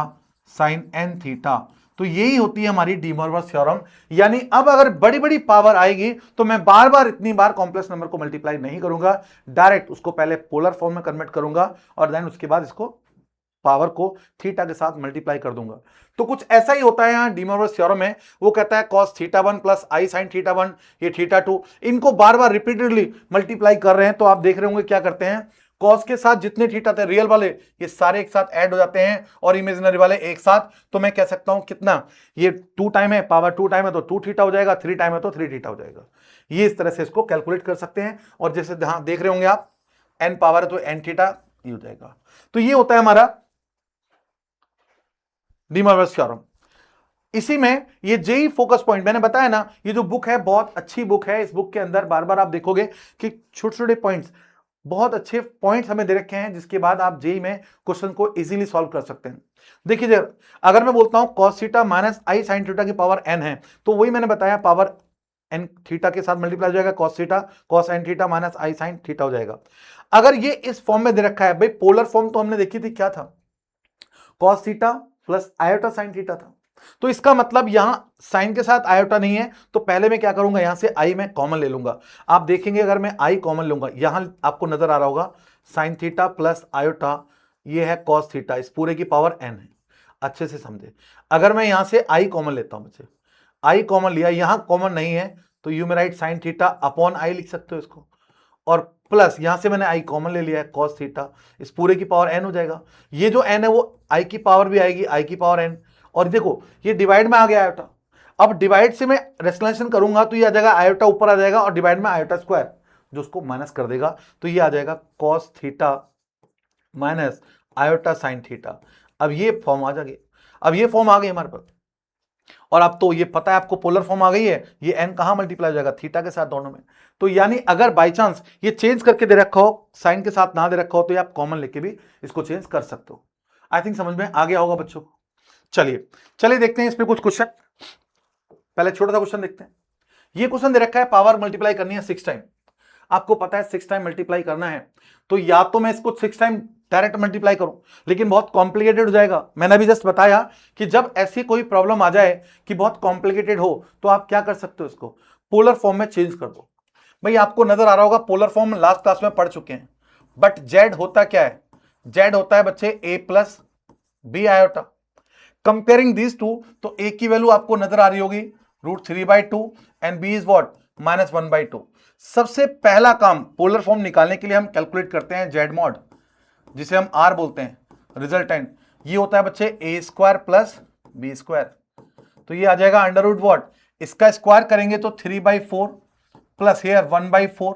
sign n theta, तो यही होती है हमारी डी मॉर्गन थ्योरम। यानी अब अगर बड़ी बड़ी पावर आएगी तो मैं बार बार इतनी बार कॉम्प्लेक्स नंबर को मल्टीप्लाई नहीं करूंगा, डायरेक्ट उसको पहले पोलर फॉर्म में कन्वर्ट करूंगा और देन उसके बाद इसको पावर को थीटा के साथ मल्टीप्लाई कर दूंगा। तो कुछ ऐसा ही होता है यहां डी मॉर्गन थ्योरम में, वो कहता है cos थीटा 1 प्लस आई साइन थीटा 1, ये थीटा 2, इनको बार बार रिपीटेडली मल्टीप्लाई कर रहे हैं, तो आप देख रहे होंगे क्या करते हैं, cos के साथ जितने थीटा थे रियल वाले ये सारे एक साथ ऐड हो जाते हैं और इमेजिनरी वाले एक साथ, तो मैं कह सकता हूं कितना, ये 2 टाइम है, पावर 2 टाइम है तो 2 थीटा हो जाएगा, 3 टाइम है तो 3 थीटा हो जाएगा, ये इस तरह से इसको कैलकुलेट कर सकते हैं। और जैसे यहां देख रहे होंगे आप n पावर है तो n थीटा ये हो जाएगा, तो ये होता है हमारा डी मॉर्गन थ्योरम। इसी में ये जेई फोकस पॉइंट मैंने बताया ना, ये जो बुक है बहुत अच्छी बुक है, इस बुक के अंदर बार बार आप देखोगे कि छोटे छोटे पॉइंट्स, बहुत अच्छे पॉइंट्स हमें दे रखे हैं, जिसके बाद आप जेई में क्वेश्चन को इजीली सॉल्व कर सकते हैं। देखिए अगर मैं बोलता हूं cos theta minus I sine theta की पावर n है, तो वही मैंने बताया पावर n थीटा के साथ मल्टीप्लाई हो जाएगा, cos theta cos n theta minus I sine theta हो जाएगा। अगर ये इस फॉर्म में दे रखा है, भाई पोलर फॉर्म तो हमने देखी थी क्या था, cos theta plus iota sine theta था, तो इसका मतलब यहां साइन के साथ आयोटा नहीं है, तो पहले मैं क्या करूंगा, यहां से आई मैं कॉमन ले लूंगा। आप देखेंगे अगर मैं आई कॉमन लूंगा, यहां आपको नजर आ रहा होगा साइन थीटा प्लस आयोटा ये है cos थीटा, इस पूरे की पावर n है। अच्छे से समझे। अगर मैं यहां से i कॉमन लेता हूं, बच्चे i कॉमन लिया, यहां कॉमन नहीं है तो यू में right sine theta upon i लिख सकते हो इसको, और प्लस यहां से मैंने i कॉमन ले लिया है cos थीटा, इस पूरे की पावर n हो जाएगा। ये जो n है वो i की पावर भी आएगी, i की पावर n, और देखो ये डिवाइड में आ गया आयोटा। अब डिवाइड से मैं रेसोनेशन करूंगा तो ये आ जाएगा आयोटा ऊपर आ जाएगा, और डिवाइड में आयोटा स्क्वायर जो उसको माइनस कर देगा, तो ये आ जाएगा cos theta minus iota sine theta. अब ये फॉर्म आ जाएगी, अब ये फॉर्म आ गई हमारे पास, और अब तो ये पता है आपको पोलर फॉर्म आ गई है, ये n कहां मल्टीप्लाई हो जाएगा, थीटा के साथ दोनों में। तो यानी अगर बाय चांस ये चेंज करके दे रखा हो, साइन के साथ ना दे रखा हो, तो ये आप कॉमन लेके भी इसको चेंज कर सकते हो। आई थिंक समझ में आ गया होगा बच्चों को। चलिए देखते हैं इस पे कुछ क्वेश्चन। पहले छोटा सा क्वेश्चन देखते हैं। ये क्वेश्चन दे रखा है पावर मल्टीप्लाई करनी है 6 टाइम। आपको पता है 6 टाइम मल्टीप्लाई करना है, तो या तो मैं इसको 6 टाइम डायरेक्ट मल्टीप्लाई करूं, लेकिन बहुत कॉम्प्लिकेटेड हो जाएगा। मैंने अभी जस्ट बताया कि जब ऐसी कोई प्रॉब्लम आ जाए कि बहुत कॉम्प्लिकेटेड हो, तो आप क्या कर सकते हो, इसको पोलर फॉर्म में चेंज कर दो। भाई आपको नजर आ रहा होगा पोलर फॉर्म लास्ट क्लास में पढ़ चुके हैं, बट जेड होता क्या है, जेड होता है बच्चे a plus B iota. Comparing these two, तो a की वैल्यू आपको नजर आ रही होगी √3/2 एंड b इज व्हाट -1/2। सबसे पहला काम पोलर फॉर्म निकालने के लिए हम कैलकुलेट करते हैं जेड मॉड, जिसे हम r बोलते हैं, रिजल्टेंट। ये होता है बच्चे a² प्लस b², तो ये आ जाएगा अंडर रूट व्हाट, इसका स्क्वायर करेंगे तो 3/4 प्लस हेयर 1/4,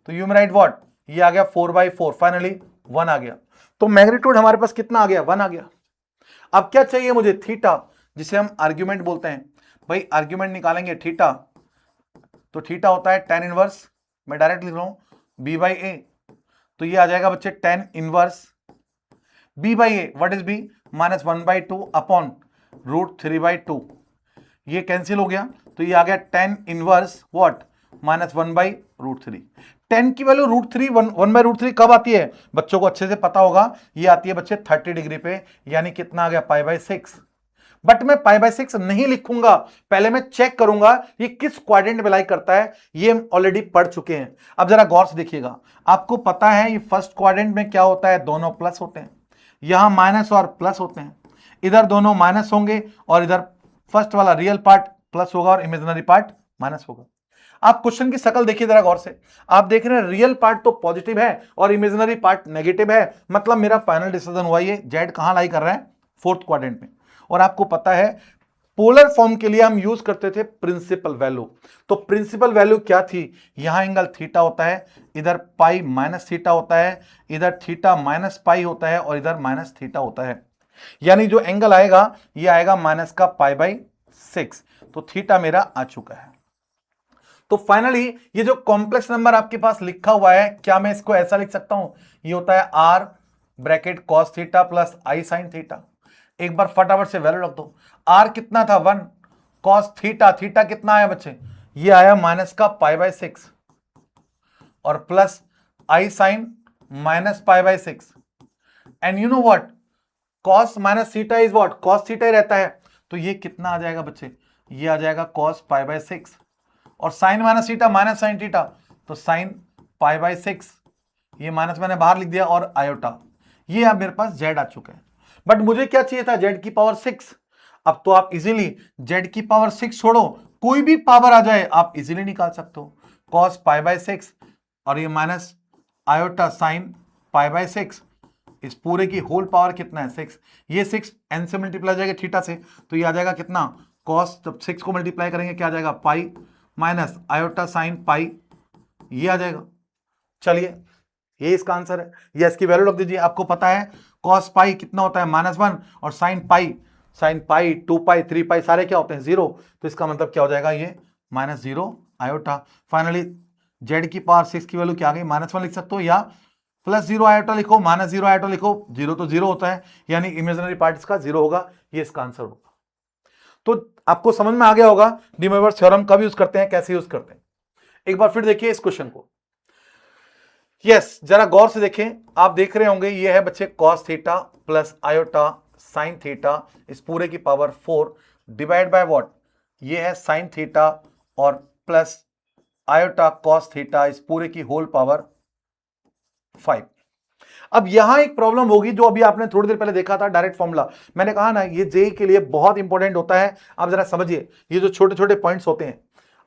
तो यू में राइट व्हाट, ये आ गया 4/4, फाइनली 1 आ गया। तो मैग्नीट्यूड हमारे पास कितना आ गया, 1 आ गया। अब क्या चाहिए मुझे, थीटा, जिसे हम आर्ग्यूमेंट बोलते हैं। भाई आर्ग्यूमेंट निकालेंगे थीटा, तो थीटा होता है tan इनवर्स, मैं डायरेक्ट लिख रहा हूं b/a, तो ये आ जाएगा बच्चे tan inverse b/a, what is b, -1/2 upon √3/2, ये कैंसिल हो गया, तो ये आ गया tan इनवर्स व्हाट -1/√3। tan की वैल्यू √3 1/√3 कब आती है, बच्चों को अच्छे से पता होगा, ये आती है बच्चे 30 डिग्री पे, यानी कितना आ गया π/6। बट मैं π/6 नहीं लिखूंगा, पहले मैं चेक करूंगा ये किस क्वाड्रेंट में लाई करता है, ये हम ऑलरेडी पढ़ चुके हैं। अब जरा गौर से देखिएगा, आपको पता है ये फर्स्ट क्वाड्रेंट में क्या होता है, दोनों प्लस होते हैं, यहां माइनस और प्लस होते हैं, इधर दोनों माइनस होंगे और इधर फर्स्ट वाला रियल पार्ट प्लस होगा और इमेजिनरी पार्ट माइनस होगा। आप क्वेश्चन की शकल देखिए जरा गौर से, आप देख रहे हैं रियल पार्ट तो पॉजिटिव है और इमेजिनरी पार्ट नेगेटिव है, मतलब मेरा फाइनल डिसीजन हुआ ये जेड कहां लाई कर रहा है, फोर्थ क्वाड्रेंट में। और आपको पता है पोलर फॉर्म के लिए हम यूज करते थे प्रिंसिपल वैल्यू, तो प्रिंसिपल वैल्यू क्या थी, यहां एंगल थीटा होता है, इधर पाई माइनस थीटा होता है, इधर थीटा माइनस पाई होता है और इधर माइनस थीटा होता है, यानी जो एंगल आएगा ये आएगा माइनस का π/6, तो थीटा मेरा आ चुका है। तो फाइनली ये जो कॉम्प्लेक्स नंबर आपके पास लिखा हुआ है, क्या मैं इसको ऐसा लिख सकता हूं, ये होता है r bracket cos theta plus i sin theta. एक बार फटाफट से वैल्यू रख दो, r कितना था 1, cos थीटा, थीटा कितना आया बच्चे, ये आया माइनस का π/6 और plus i sin minus π/6, and you know what, cos minus theta is what, cos theta ही रहता है, तो ये कितना आ जाएगा बच्चे, ये आ जाएगा cos π/6, और sine minus theta minus sine theta, तो साइन π/6, ये माइनस मैंने बाहर लिख दिया, और आयोटा, ये अब मेरे पास जेड आ चुका है। बट मुझे क्या चाहिए था, जेड की पावर 6। अब तो आप इजीली जेड की पावर 6 छोड़ो, कोई भी पावर आ जाए आप इजीली निकाल सकते हो, cos π/6 और ये माइनस आयोटा साइन π/6, इस पूरे की होल पावर कितना है 6, ये 6 n से मल्टीप्लाई जाएगा थीटा से, तो ये आ जाएगा कितना, cos, जब 6 को मल्टीप्लाई करेंगे क्या आ जाएगा, pi minus iota sine pi, ये आ जाएगा। चलिए ये इसका आंसर है, ये इसकी वैल्यू रख दीजिए। आपको पता है cos पाई कितना होता है -1, और साइन पाई 2 पाई 3 पाई सारे क्या होते हैं 0, तो इसका मतलब क्या हो जाएगा, ये -0 आयोटा। फाइनली जेड की पावर 6 की वैल्यू क्या आ गई, -1 लिख सकते हो या +0 आयोटा लिखो, -0 आयोटा लिखो, 0 तो 0 होता है, यानी इमेजिनरी पार्ट इसका 0 होगा, ये इसका आंसर होगा। तो आपको समझ में आ गया होगा डी मोइरस थ्योरम कब यूज करते हैं, कैसे यूज करते हैं। एक बार फिर देखिए इस क्वेश्चन को, यस जरा गौर से देखें, आप देख रहे होंगे ये है बच्चे cos theta plus iota sine theta, इस पूरे की पावर 4 डिवाइड बाय व्हाट, ये है साइन थीटा और प्लस आयोटा cos थीटा, इस पूरे की होल पावर 5। अब यहां एक प्रॉब्लम होगी जो अभी आपने थोड़ी देर पहले देखा था, डायरेक्ट फॉर्मूला। मैंने कहा ना ये जेई के लिए बहुत इंपॉर्टेंट होता है। आप जरा समझिए, ये जो छोटे छोटे पॉइंट्स होते हैं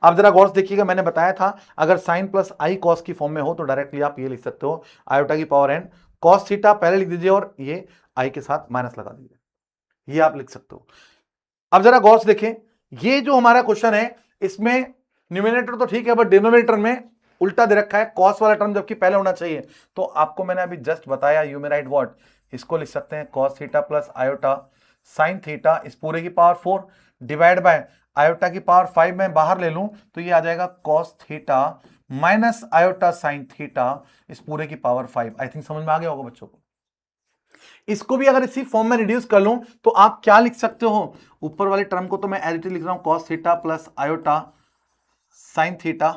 आप जरा गौर से देखिएगा। मैंने बताया था अगर साइन प्लस आई कॉस की फॉर्म में हो तो डायरेक्टली आप ये लिख सकते हो आयोटा की पावर एन कॉस थीटा पहले लिख दीजिए और ये आई के साथ माइनस लगा दीजिए, ये आप लिख सकते हो। अब जरा गौर से देखें, ये जो हमारा क्वेश्चन है इसमें न्यूमिनेटर तो ठीक है बट डिनोमिनेटर में उल्टा दे रखा है कॉस वाला टर्म जबकि पहले होना चाहिए। तो आपको मैंने अभी जस्ट बताया यू मे राइट व्हाट, इसको लिख सकते हैं cos theta plus iota sine theta इस पूरे की पावर 4 डिवाइड बाय आयोटा की पावर 5 में बाहर ले लूं तो ये आ जाएगा cos theta minus iota sine theta इस पूरे की पावर 5। आई थिंक समझ में आ गया होगा बच्चों को। इसको भी अगर इसी फॉर्म में रिड्यूस कर लूं तो आप क्या लिख सकते हो, ऊपर वाले टर्म को तो मैं एज इट इज लिख रहा हूं cos theta plus iota sine theta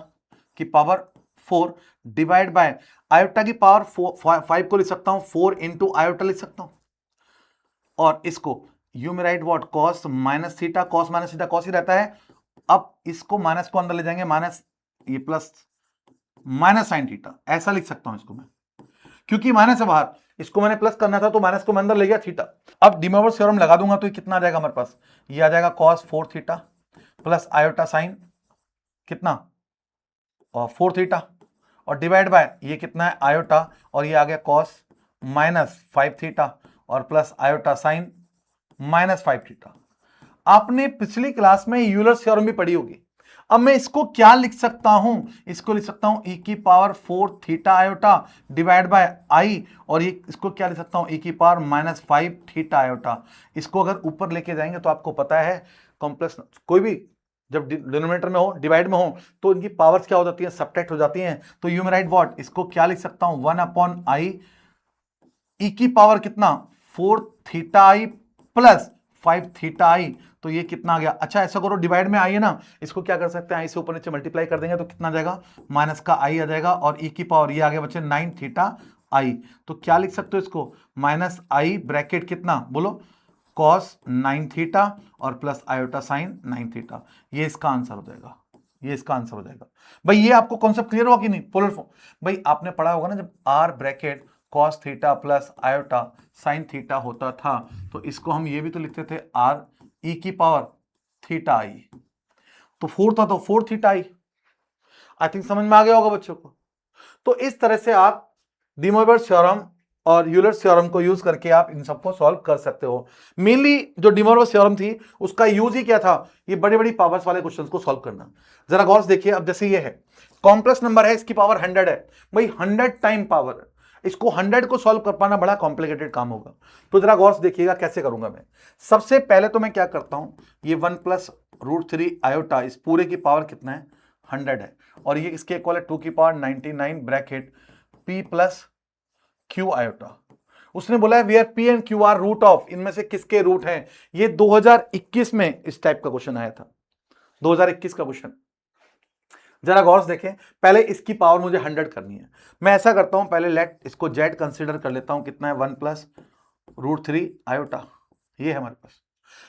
की पावर 4 डिवाइड बाय आयोटा की पावर 5 को लिख सकता हूं 4 इंटू आयोटा लिख सकता हूं, और इसको यू में write what cos minus theta cos ही रहता है। अब इसको माइनस को अंदर ले जाएंगे माइनस ये प्लस माइनस साइन थीटा, ऐसा लिख सकता हूं इसको मैं, क्योंकि माइनस है बाहर, इसको मैंने प्लस करना था तो माइनस को मैं अंदर ले गया थीटा। अब डिमोवर्स थ्योरम लगा दूंगा तो ये कितना आ जाएगा हमारे पास, ये आ जाएगा cos 4 theta plus iota sign कितना और 4 थीटा और डिवाइड बाय ये कितना है आयोटा और ये आ गया cos माइनस 5 थीटा और plus iota sign minus 5 theta. आपने पिछली क्लास में यूलर्स थ्योरम भी पढ़ी होगी। अब मैं इसको क्या लिख सकता हूं, इसको लिख सकता हूं e की power 4 theta iota divide by I, और ये इसको क्या लिख सकता हूं e की पावर माइनस 5 थीटा आयोटा। इसको अगर ऊपर लेके जाएंगे तो आपको पता है कॉम्प्लेक्स कोई भी जब डिनोमिनेटर में हो डिवाइड में हो तो इनकी पावर्स क्या हो जाती है, सबट्रैक्ट हो जाती हैं। तो यू में राइट व्हाट, इसको क्या लिख सकता हूं 1 अपॉन आई ई की पावर कितना 4 थीटा आई प्लस 5 थीटा आई, तो ये कितना आ गया। अच्छा ऐसा करो डिवाइड में आई है ना, इसको क्या कर सकते हैं आई से ऊपर नीचे मल्टीप्लाई कर देंगे तो कितना आ जाएगा माइनस का आई आ जाएगा और ई की पावर ये आ गया बच्चे 9 थीटा आई। तो क्या लिख सकते हो इसको माइनस आई ब्रैकेट कितना बोलो कॉस 9 थीटा और प्लस आयोटा साइन 9 थीटा, ये इसका आंसर हो जाएगा, ये इसका आंसर हो जाएगा। भाई ये आपको कॉन्सेप्ट क्लियर हुआ कि नहीं, पोलर फॉर्म भाई आपने पढ़ा होगा ना जब r bracket cos theta plus iota sine theta होता था तो इसको हम ये भी तो लिखते थे आर ई की पावर थीटा आई, तो 4 था तो 4 थीटा आई। आई थिंक समझ में आ गया होगा बच्चों को। तो इस तरह से आप डी मोइरस थ्योरम और यूलर्स थ्योरम को यूज करके आप इन सबको सॉल्व कर सकते हो। मेनली जो डी मोइरस थ्योरम थी उसका यूज ही क्या था, ये बड़ी बड़ी पावर्स वाले क्वेश्चंस को सॉल्व करना। जरा गौर से देखिए, अब जैसे ये है कॉम्प्लेक्स नंबर है, इसकी पावर 100 है, भाई 100 टाइम पावर है, इसको 100 को सॉल्व कर पाना बड़ा कॉम्प्लिकेटेड काम होगा। तो जरा गौर से देखिएगा कैसे करूंगा मैं। सबसे पहले तो मैं क्या करता हूं, ये 1 प्लस √3 आयोटा इस पूरे की पावर कितना है 100 है, और ये इसके इक्वल है 2 की power 99 bracket p plus q iota. उसने बोला है where p and q are root of, इनमें से किसके रूट हैं। ये 2021 में इस टाइप का क्वेश्चन आया था, 2021 का क्वेश्चन। जरा गौर से देखें, पहले इसकी पावर मुझे 100 करनी है। मैं ऐसा करता हूं पहले लेट इसको z कंसीडर कर लेता हूं, कितना है 1 प्लस √3 आयोटा, ये है हमारे पास।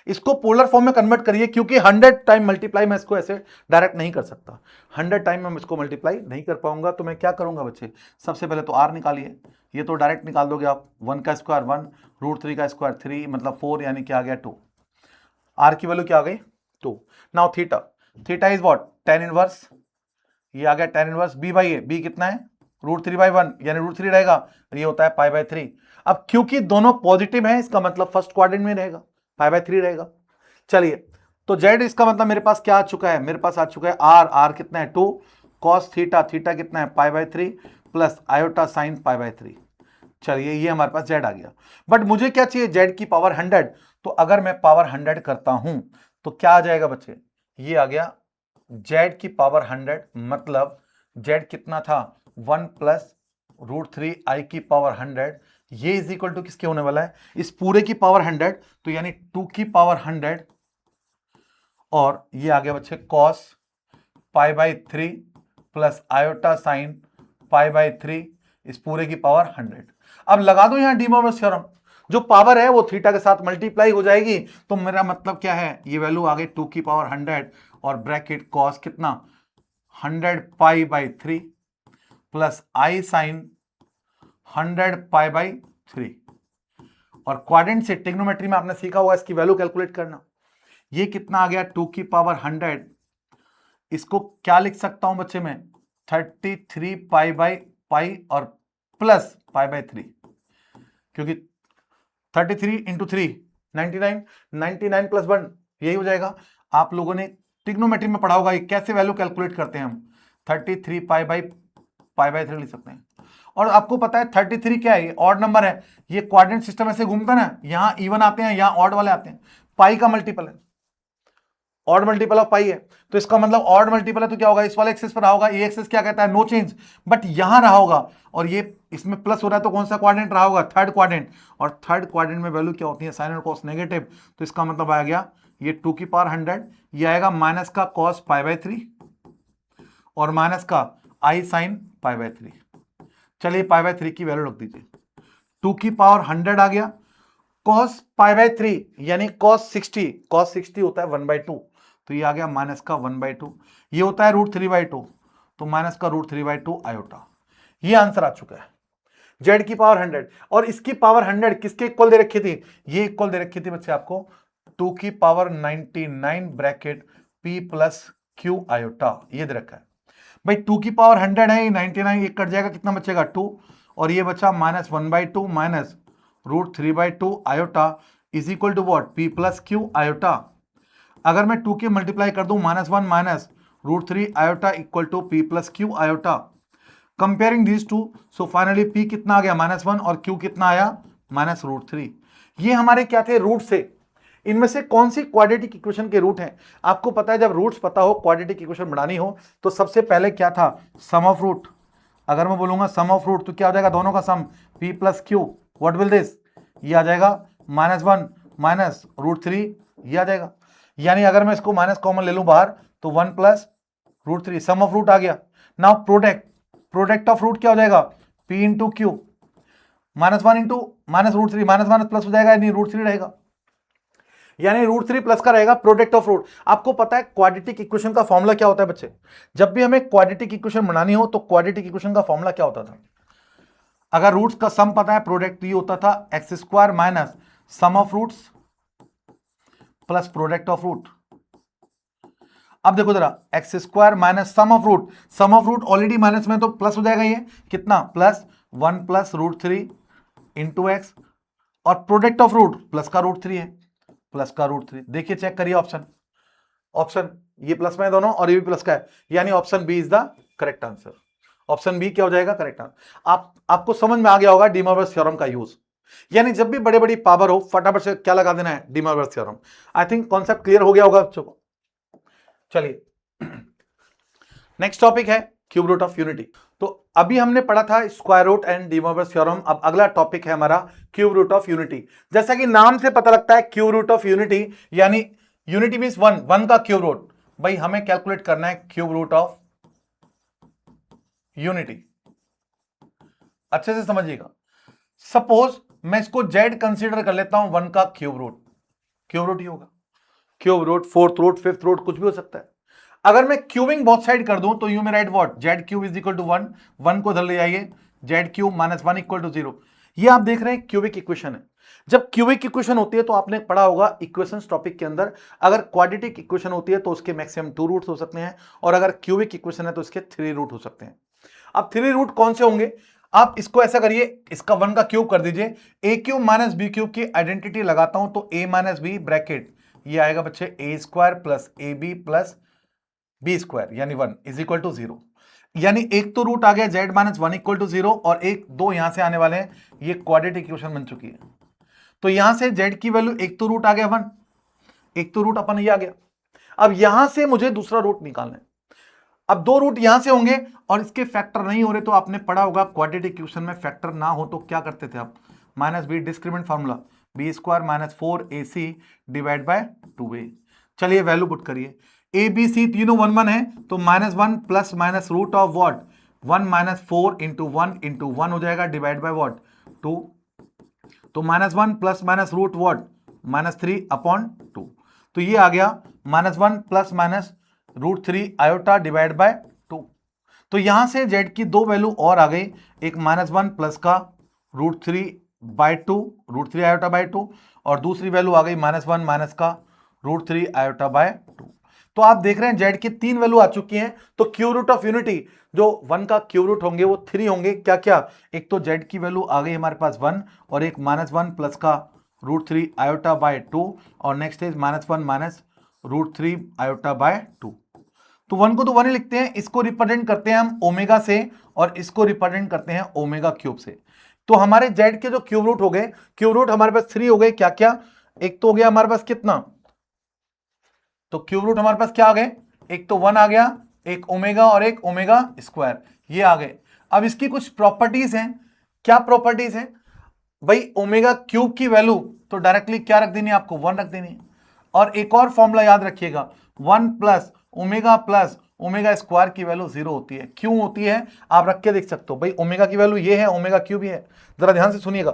इसको पोलर फॉर्म में कन्वर्ट करिए क्योंकि 100 टाइम मल्टीप्लाई मैं इसको ऐसे डायरेक्ट नहीं कर सकता, 100 टाइम मैं इसको मल्टीप्लाई नहीं कर पाऊंगा। तो मैं क्या करूंगा बच्चे, सबसे पहले तो r निकालिए, ये तो डायरेक्ट निकाल दोगे आप, 1 का स्क्वायर 1 √3 का स्क्वायर 3 मतलब 4 यानी क्या आ गया 2, r की वैल्यू क्या आ गई 2। Now theta, theta is what tan inverse, ये आ गया tan inverse b by A, b कितना है √3/1 यानी √3 रहेगा, ये होता है π/3। अब क्योंकि दोनों पॉजिटिव हैं इसका मतलब फर्स्ट क्वाड्रेंट में रहेगा, π/3 रहेगा। चलिए तो z इसका मतलब मेरे पास क्या आ चुका है, मेरे पास आ चुका है r कितना है 2 cos थीटा, थीटा कितना है π/3 प्लस आयोटा साइन π/3। चलिए ये हमारे पास z आ गया, बट मुझे क्या चाहिए z की पावर 100। तो अगर मैं पावर 100 करता हूं तो क्या आ जाएगा बच्चे, ये आ गया z की पावर 100 मतलब z कितना था 1 प्लस √3 आई की पावर 100, ये इज इक्वल टू किसके होने वाला है इस पूरे की पावर 100, तो यानी 2 की पावर 100 और ये आ गया बच्चे cos π/3 प्लस आयोटा साइन π/3 इस पूरे की पावर 100। अब लगा दो यहां डी मोइरस थ्योरम, जो पावर है वो थीटा के साथ मल्टीप्लाई हो जाएगी, तो मेरा मतलब क्या है ये वैल्यू आ गई 2 की पावर 100 और ब्रैकेट cos कितना 100 π/3 प्लस आई साइन 100π/3। और क्वाड्रेंट से ट्रिग्नोमेट्री में आपने सीखा होगा इसकी वैल्यू कैलकुलेट करना। ये कितना आ गया 2 की पावर 100। इसको क्या लिख सकता हूं बच्चे में 33π/π और प्लस π/3, क्योंकि 33 इंटू 3 99, 99 प्लस 1 यही हो जाएगा। आप लोगों ने ट्रिग्नोमेट्री में पढ़ा होगा ये कैसे वैल्यू कैलकुलेट करते हैं हम। 33π/π/3 लिख सकते हैं। और आपको पता है 33 क्या है, ऑड नंबर है। ये क्वाड्रेंट सिस्टम ऐसे घूमता है ना, यहां इवन आते हैं, यहां ऑड वाले आते हैं। पाई का मल्टीपल है, ऑड मल्टीपल ऑफ पाई है, तो इसका मतलब ऑड मल्टीपल है तो क्या होगा, इस वाले एक्सिस पर रहा होगा। ये एक्सिस क्या कहता है, नो चेंज, बट यहां रहा होगा। और ये इसमें प्लस हो रहा है तो कौन सा क्वाड्रेंट रहा होगा, थर्ड क्वाड्रेंट। और थर्ड क्वाड्रेंट में वैल्यू क्या होती है, साइन और कॉस नेगेटिव। तो इसका मतलब आ गया ये 2 की पावर 100, ये आएगा माइनस का कॉस π/3 और माइनस का आई साइन π/3। चलिए π/3 की वैल्यू रख दीजिए, 2 की पावर 100 आ गया, cos π/3 यानी cos 60, cos 60 होता है 1/2, तो ये आ गया माइनस का 1/2। ये होता है √3/2, तो माइनस का √3/2 आयोटा। ये आंसर आ चुका है z की पावर 100। और इसकी पावर 100 किसके इक्वल दे रखी थी, ये इक्वल दे रखी थी बच्चे आपको 2 की power 99 bracket p plus q iota, ये दे रखा है भाई। 2 की पावर 100 है, 99 एक कट जाएगा, कितना बचेगा 2, और ये बचा minus 1/2 minus √3/2 iota is equal to what, p plus q iota. अगर मैं 2 के मल्टीप्लाई कर दूं -1 minus √3 iota equal to p plus q iota. Comparing these two, so finally p कितना आ गया -1 और q कितना आया -√3। ये हमारे क्या थे, रूट से। इनमें से कौन सी क्वाड्रेटिक इक्वेशन के रूट हैं, आपको पता है। जब रूट्स पता हो, क्वाड्रेटिक इक्वेशन बनानी हो, तो सबसे पहले क्या था, सम ऑफ रूट। अगर मैं बोलूंगा सम ऑफ रूट तो क्या हो जाएगा, दोनों का सम p plus q, what will this, ये आ जाएगा -1 माइनस √3, ये आ जाएगा। यानी अगर मैं इसको माइनस कॉमन ले लूं बाहर तो 1 प्लस √3, सम ऑफ रूट आ गया। नाउ प्रोडक्ट ऑफ रूट क्या हो जाएगा, p into Q, -1 into minus √3, minus plus हो जाएगा, यानी √3 रहेगा, यानी √3 प्लस का रहेगा प्रोडक्ट ऑफ रूट। आपको पता है क्वाड्रेटिक इक्वेशन का फॉर्मूला क्या होता है बच्चे, जब भी हमें क्वाड्रेटिक इक्वेशन बनानी हो तो क्वाड्रेटिक इक्वेशन का फॉर्मूला क्या होता था, अगर रूट्स का सम पता है, प्रोडक्ट ये होता था x² minus sum of roots plus product of root. अब देखो जरा, x² minus sum of root, sum of root already minus में तो प्लस हो जाएगा, ये कितना प्लस 1 प्लस √3 इंटू एक्स, और प्रोडक्ट ऑफ रूट प्लस का √3 है, प्लस का √3। देखिए चेक करिए ऑप्शन ये प्लस में है दोनों और ये भी प्लस का है, यानी option b is the correct answer. Option b क्या हो जाएगा, करेक्ट आंसर। आपको समझ में आ गया होगा डी मॉर्गन्स थ्योरम का यूज, यानी जब भी बड़े बड़ी पावर हो फटाफट से क्या लगा देना है, De Morgan's theorem. I think concept clear हो गया होगा बच्चों को। चलिए नेक्स्ट टॉपिक है क्यूब रूट ऑफ यूनिटी। तो अभी हमने पढ़ा था square root and De Morgan's theorem. अब अगला टॉपिक है हमारा क्यूब रूट ऑफ यूनिटी। जैसा कि नाम से पता लगता है क्यूब रूट ऑफ यूनिटी, यानी यूनिटी मींस 1 का क्यूब रूट। भाई हमें कैलकुलेट करना है क्यूब रूट ऑफ यूनिटी, अच्छे से समझिएगा। सपोज मैं इसको z कंसीडर कर लेता हूं 1 का क्यूब रूट ही होगा, cube root, fourth root, fifth root, कुछ भी हो सकता है। अगर मैं क्यूबिंग बोथ साइड कर दूं तो यू में write what, z³ is equal to 1 को इधर ले जाइए, z³ माइनस 1 इक्वल टू 0। ये आप देख रहे हैं क्यूबिक इक्वेशन है। जब क्यूबिक इक्वेशन होती है तो आपने पढ़ा होगा इक्वेशंस टॉपिक के अंदर, अगर क्वाड्रेटिक इक्वेशन होती है तो उसके मैक्सिमम 2 रूट्स हो सकते हैं, और अगर क्यूबिक इक्वेशन है तो इसके 3 रूट हो सकते हैं। अब 3 रूट कौन से होंगे, आप इसको ऐसा करिए, इसका 1 का क्यूब कर दीजिए, a³ माइनस b³ की आइडेंटिटी लगाता हूं तो a माइनस b ब्रैकेट, ये आएगा बच्चे a² plus ab plus b², यानी 1 इज इक्वल टू 0। यानी एक तो रूट आ गया z माइनस 1 इक्वल टू 0, और एक दो यहां से आने वाले हैं, ये क्वाड्रेटिक इक्वेशन बन चुकी है। तो यहां से z की वैल्यू, एक तो रूट आ गया 1, एक तो रूट अपन ये आ गया। अब यहां से मुझे दूसरा रूट निकालना है। अब 2 रूट यहां से होंगे और इसके फैक्टर नहीं हो रहे, तो आपने पढ़ा होगा क्वाड्रेटिक इक्वेशन में फैक्टर ना हो तो क्या करते थे आप, minus b, discriminant formula, b² minus 4ac divide by 2a। चलिए वैल्यू पुट करिए, a b c तीनों 1 1 है, तो -1 plus minus root of what, 1 minus 4 into 1 हो जाएगा डिवाइड बाय व्हाट 2, तो -1 plus minus root what -3 upon 2, तो ये आ गया -1 plus minus √3 iota divide by 2। तो यहां से z की 2 वैल्यू और आ गई, एक -1 प्लस का √3/2, √3 आयोटा बाय 2, और दूसरी वैल्यू आ गई -1 माइनस का √3 आयोटा बाय 2। तो आप देख रहे हैं जेड की 3 वैल्यू आ चुकी हैं। तो क्यूब रूट ऑफ यूनिटी जो 1 का क्यूब रूट होंगे वो 3 होंगे। क्या क्या? एक तो जेड की वैल्यू आ गई हमारे पास 1, और एक -1 प्लस का √3 आयोटा बाय 2, और next is -1 minus √3 iota by 2। तो 1 को तो 1 ही लिखते हैं, इसको रिप्रेजेंट करते हैं हम ओमेगा से, और इसको रिप्रेजेंट करते हैं ओमेगा क्यूब से। तो हमारे जेड के जो क्यूब रूट हो गए, क्यूब रूट हमारे पास 3 हो गए। क्या क्या? एक तो हो गया हमारे पास कितना, तो क्यूब रूट हमारे पास क्या आ गए, एक तो 1 आ गया, एक ओमेगा और एक ओमेगा स्क्वायर, ये आ गए। अब इसकी कुछ प्रॉपर्टीज हैं। क्या प्रॉपर्टीज हैं भाई? ओमेगा क्यूब की वैल्यू तो डायरेक्टली क्या रख देनी है आपको, 1 रख देनी है। और एक और फॉर्मूला याद रखिएगा, 1 प्लस ओमेगा स्क्वायर की वैल्यू 0 होती है। क्यों होती है आप रख के देख सकते हो भाई, ओमेगा की वैल्यू ये है, ओमेगा क्यूब ही है। जरा ध्यान से सुनिएगा।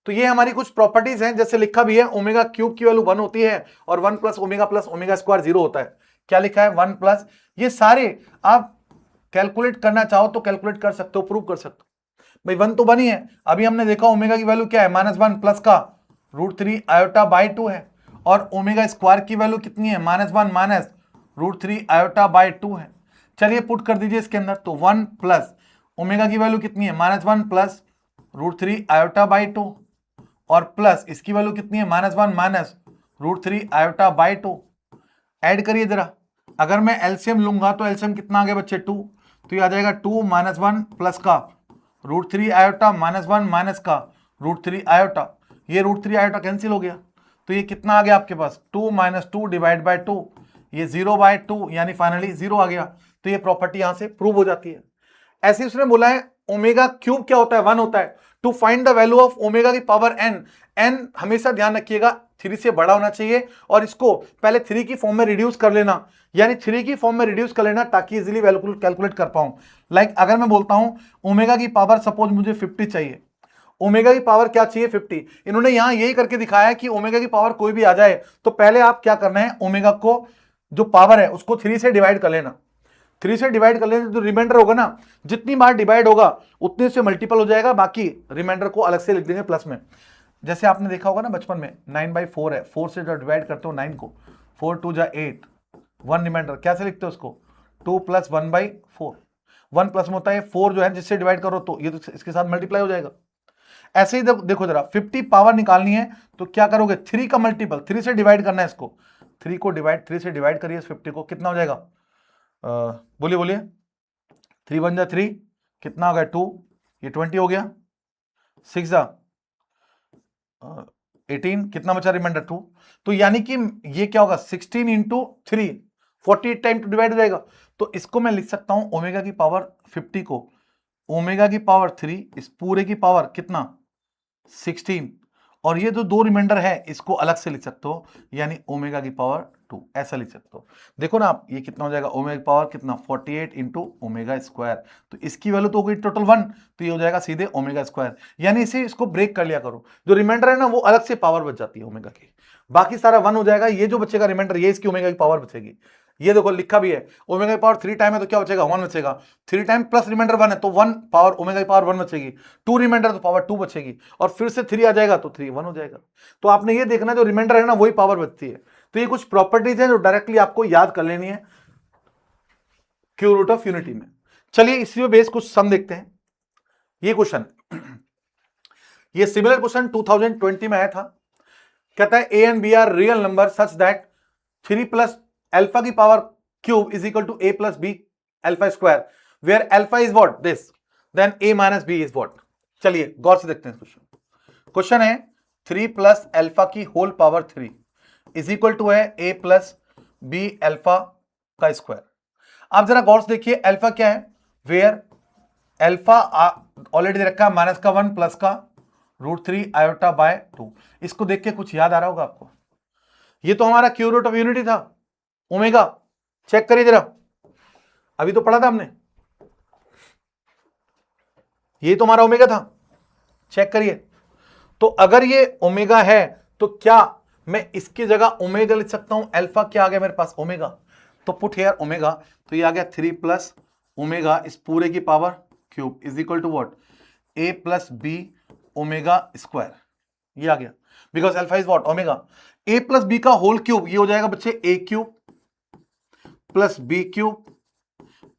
तो ये हमारी कुछ प्रॉपर्टीज हैं, जैसे लिखा भी है ओमेगा क्यूब की वैल्यू 1 होती है, और 1 प्लस ओमेगा स्क्वायर 0 होता है। क्या लिखा है? 1 प्लस, ये सारे आप कैलकुलेट करना चाहो तो कैलकुलेट कर सकते हो, प्रूव कर सकते हो। भाई 1 तो बनी है, अभी हमने देखा ओमेगा की वैल्यू क्या है, -1 प्लस का √3 आयोटा बाय 2 है, और ओमेगा स्क्वायर की वैल्यू कितनी है, -1 माइनस √3 आयोटा बाय 2 है। चलिए पुट कर दीजिए इसके अंदर, तो 1 प्लस ओमेगा की वैल्यू कितनी है, -1 प्लस √3 आयोटा बाय 2, और प्लस इसकी वैल्यू कितनी है, -1 माइनस √3 आयोटा बाय 2। ऐड करिए जरा, अगर मैं एलसीएम लूंगा तो एलसीएम कितना आ गया बच्चे, 2, तो ये आ जाएगा 2 -1 प्लस का √3 आयोटा -1 माइनस का √3 आयोटा, ये √3 आयोटा कैंसिल हो गया, तो ये कितना आ गया आपके पास, 2 - 2 डिवाइड बाय 2, ये 0/2, यानी फाइनली 0 आ गया। तो ये प्रॉपर्टी यहां से प्रूव हो जाती है। ऐसे उसने बोला है ओमेगा क्यूब क्या होता है, 1 होता है। To find the value of omega की पावर n, n हमेशा ध्यान रखिएगा 3 से बड़ा होना चाहिए, और इसको पहले 3 की फॉर्म में रिड्यूस कर लेना, यानी 3 की फॉर्म में रिड्यूस कर लेना ताकि इजीली वैल्यू कैलकुलेट कर पाऊं। लाइक अगर मैं बोलता हूं ओमेगा की पावर सपोज मुझे 50 चाहिए, ओमेगा की पावर क्या चाहिए, 50। इन्होंने यहां यही करके दिखाया कि ओमेगा की पावर कोई भी आ जाए तो पहले आप क्या करना है, ओमेगा को जो पावर है उसको 3 से डिवाइड कर लेना। 3 से डिवाइड कर लेने तो रिमाइंडर होगा ना, जितनी बार डिवाइड होगा उतने से मल्टीपल हो जाएगा, बाकी रिमाइंडर को अलग से लिख देंगे प्लस में। जैसे आपने देखा होगा ना बचपन में 9/4 है, 4 से जब डिवाइड करते हो 9 को, 4 2 जा 8, 1 रिमाइंडर कैसे लिखते हो उसको, 2 + 1/4, 1 प्लस में होता है 4 जो है जिससे डिवाइड करो तो ये तो इसके साथ मल्टीप्लाई हो जाएगा। ऐसे ही देखो जरा 50 पावर निकालनी है तो क्या करोगे, 3 का मल्टीपल, 3 से डिवाइड करना है इसको, 3 से डिवाइड करिए 50 को, कितना हो जाएगा, बोलिए बोलिए, 3 1 जा 3, कितना हो गया 2, ये 20 हो गया, 6 जा 18, कितना बचा रिमाइंडर 2। तो यानी कि ये क्या होगा, 16 × 3, 48 टाइम टू डिवाइड हो जाएगा। तो इसको मैं लिख सकता हूं ओमेगा की पावर 50 को ओमेगा की पावर 3, इस पूरे की पावर कितना 16, और ये जो 2 रिमाइंडर है इसको अलग से लिख सकते हो, यानी ओमेगा की पावर 2 ऐसा लिख सकते हो। देखो ना आप, ये कितना हो जाएगा, ओमेगा की पावर कितना 48 × ओमेगा स्क्वायर, तो इसकी वैल्यू तो हो गई टोटल 1, तो ये हो जाएगा सीधे ओमेगा स्क्वायर। यानी इसे इसको ब्रेक कर लिया करो, जो रिमाइंडर है ना वो अलग से पावर बच जाती है ओमेगा की, बाकी सारा 1 हो जाएगा। ये जो बचेगा रिमाइंडर, ये इसकी ओमेगा की पावर बचेगी। ये देखो लिखा भी है ओमेगा की पावर 3 टाइम है तो क्या बचेगा, 1 बचेगा, 3 टाइम प्लस रिमाइंडर 1 है तो 1 पावर ओमेगा की पावर 1 बचेगी, 2 रिमाइंडर तो पावर 2 बचेगी, और फिर से 3 आ जाएगा तो 3 1 हो जाएगा। तो आपने ये देखना जो रिमाइंडर है ना वही पावर बचती है। तो ये कुछ प्रॉपर्टीज हैं जो डायरेक्टली आपको याद कर लेनी है क्यूब रूट ऑफ यूनिटी में। चलिए इसी में बेस कुछ सम देखते हैं। ये क्वेश्चन, ये सिमिलर क्वेश्चन 2020 में आया था। कहता है A and B are real number such that 3 + alpha की power cube is equal to a + b alpha square, where alpha is what this, then a - b is what. चलिए गौर से देखते हैं क्वेश्चन। क्वेश्चन है 3 + अल्फा की whole power 3 is equal to है a + b अल्फा का स्क्वायर। आप जरा गौर से देखिए अल्फा क्या है, वेयर अल्फा ऑलरेडी रखा है -1 प्लस का √3 आयोटा बाय 2। इसको देख के कुछ याद आ रहा होगा आपको, ये तो हमारा क्यूब रूट ऑफ यूनिटी था ओमेगा, चेक करिए जरा, अभी तो पढ़ा था हमने, ये तो हमारा ओमेगा था, चेक करिए। तो अगर ये ओमेगा है तो क्या मैं इसकी जगह ओमेगा लिख सकता हूं, अल्फा क्या आ गया मेरे पास ओमेगा, तो पुट हियर ओमेगा, तो ये आ गया 3 + ओमेगा इस पूरे की power cube is equal to what A plus B omega square, ये आ गया because alpha is what omega. A plus B का होल क्यूब ये हो जाएगा बच्चे A cube plus B cube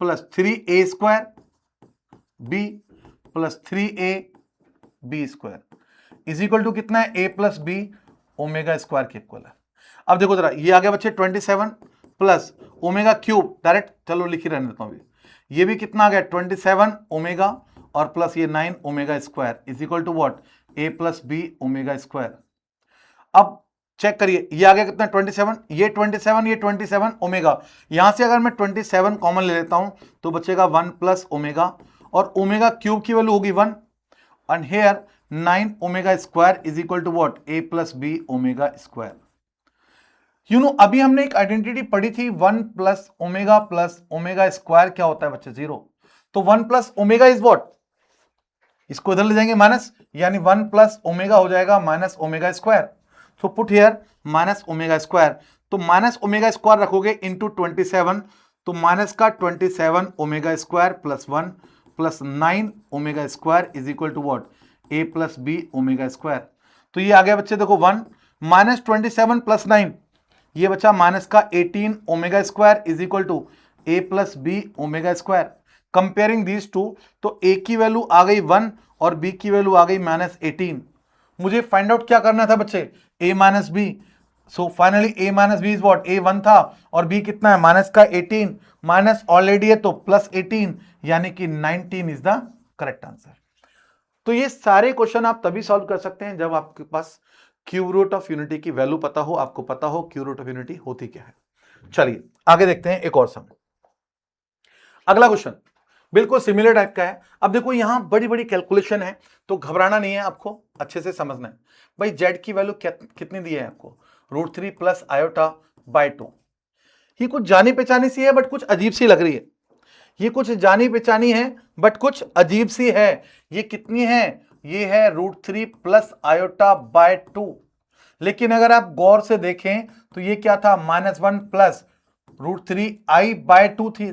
plus 3a square B plus 3a B square is equal to कितना है, A plus B omega square के इक्वल है। अब देखो जरा, ये आ गया बच्चे 27 प्लस ओमेगा क्यूब, डायरेक्ट चलो लिख ही रहने देता हूं, ये भी कितना आ गया 27 ओमेगा और प्लस ये 9 omega square is equal to what, A plus B omega square. अब चेक करिए, ये आ गया कितना 27, ये 27 ओमेगा, यहां से अगर मैं 27 कॉमन ले लेता हूं तो बचेगा 1 प्लस ओमेगा और ओमेगा क्यूब की वैल्यू होगी 1 and here 9 omega square is equal to what, A plus B omega square. You know अभी हमने एक आइडेंटिटी पढ़ी थी 1 प्लस ओमेगा स्क्वायर क्या होता है बच्चे, 0। तो 1 प्लस ओमेगा इज व्हाट, इसको इधर ले जाएंगे माइनस, यानी 1 प्लस ओमेगा हो जाएगा माइनस ओमेगा स्क्वायर। तो put here minus omega square, तो माइनस ओमेगा स्क्वायर रखोगे इंटू 27, तो माइनस का 27 omega square plus 1 plus 9 omega square is equal to what, A plus B omega square. तो ये आ गया बच्चे देखो 1 माइनस 27 प्लस 9, ये बचा माइनस का 18 omega square is equal to a plus B omega square. Comparing these two, तो ए की वैल्यू आ गई 1 और बी की वैल्यू आ गई माइनस 18। मुझे फाइंड आउट क्या करना था बच्चे, a minus b. So finally a minus b is what, a 1 था और b कितना है माइनस का 18, माइनस ऑलरेडी है तो प्लस 18 यानी कि 19 इज द करेक्ट आंसर। तो ये सारे क्वेश्चन आप तभी सॉल्व कर सकते हैं जब आपके पास क्यूब रूट ऑफ यूनिटी की वैल्यू पता हो, आपको पता हो क्यूब रूट ऑफ यूनिटी होती क्या है। चलिए आगे देखते हैं एक और सम। अगला क्वेश्चन बिल्कुल सिमिलर टाइप का है। अब देखो यहां बड़ी बड़ी कैलकुलेशन है तो घबराना नहीं है, आपको अच्छे से समझना है। भाई जेड की वैल्यू कितनी दी है आपको, √3 प्लस आयोटा बाय 2। ये कुछ जानी पहचानी सी है बट कुछ अजीब सी लग रही है, ये कुछ जानी पहचानी है बट कुछ अजीब सी है। ये कितनी है, ये है √3 प्लस आयोटा बाय 2। लेकिन अगर आप गौर से देखें तो ये क्या था, -1 प्लस √3 आई बाय 2 थी,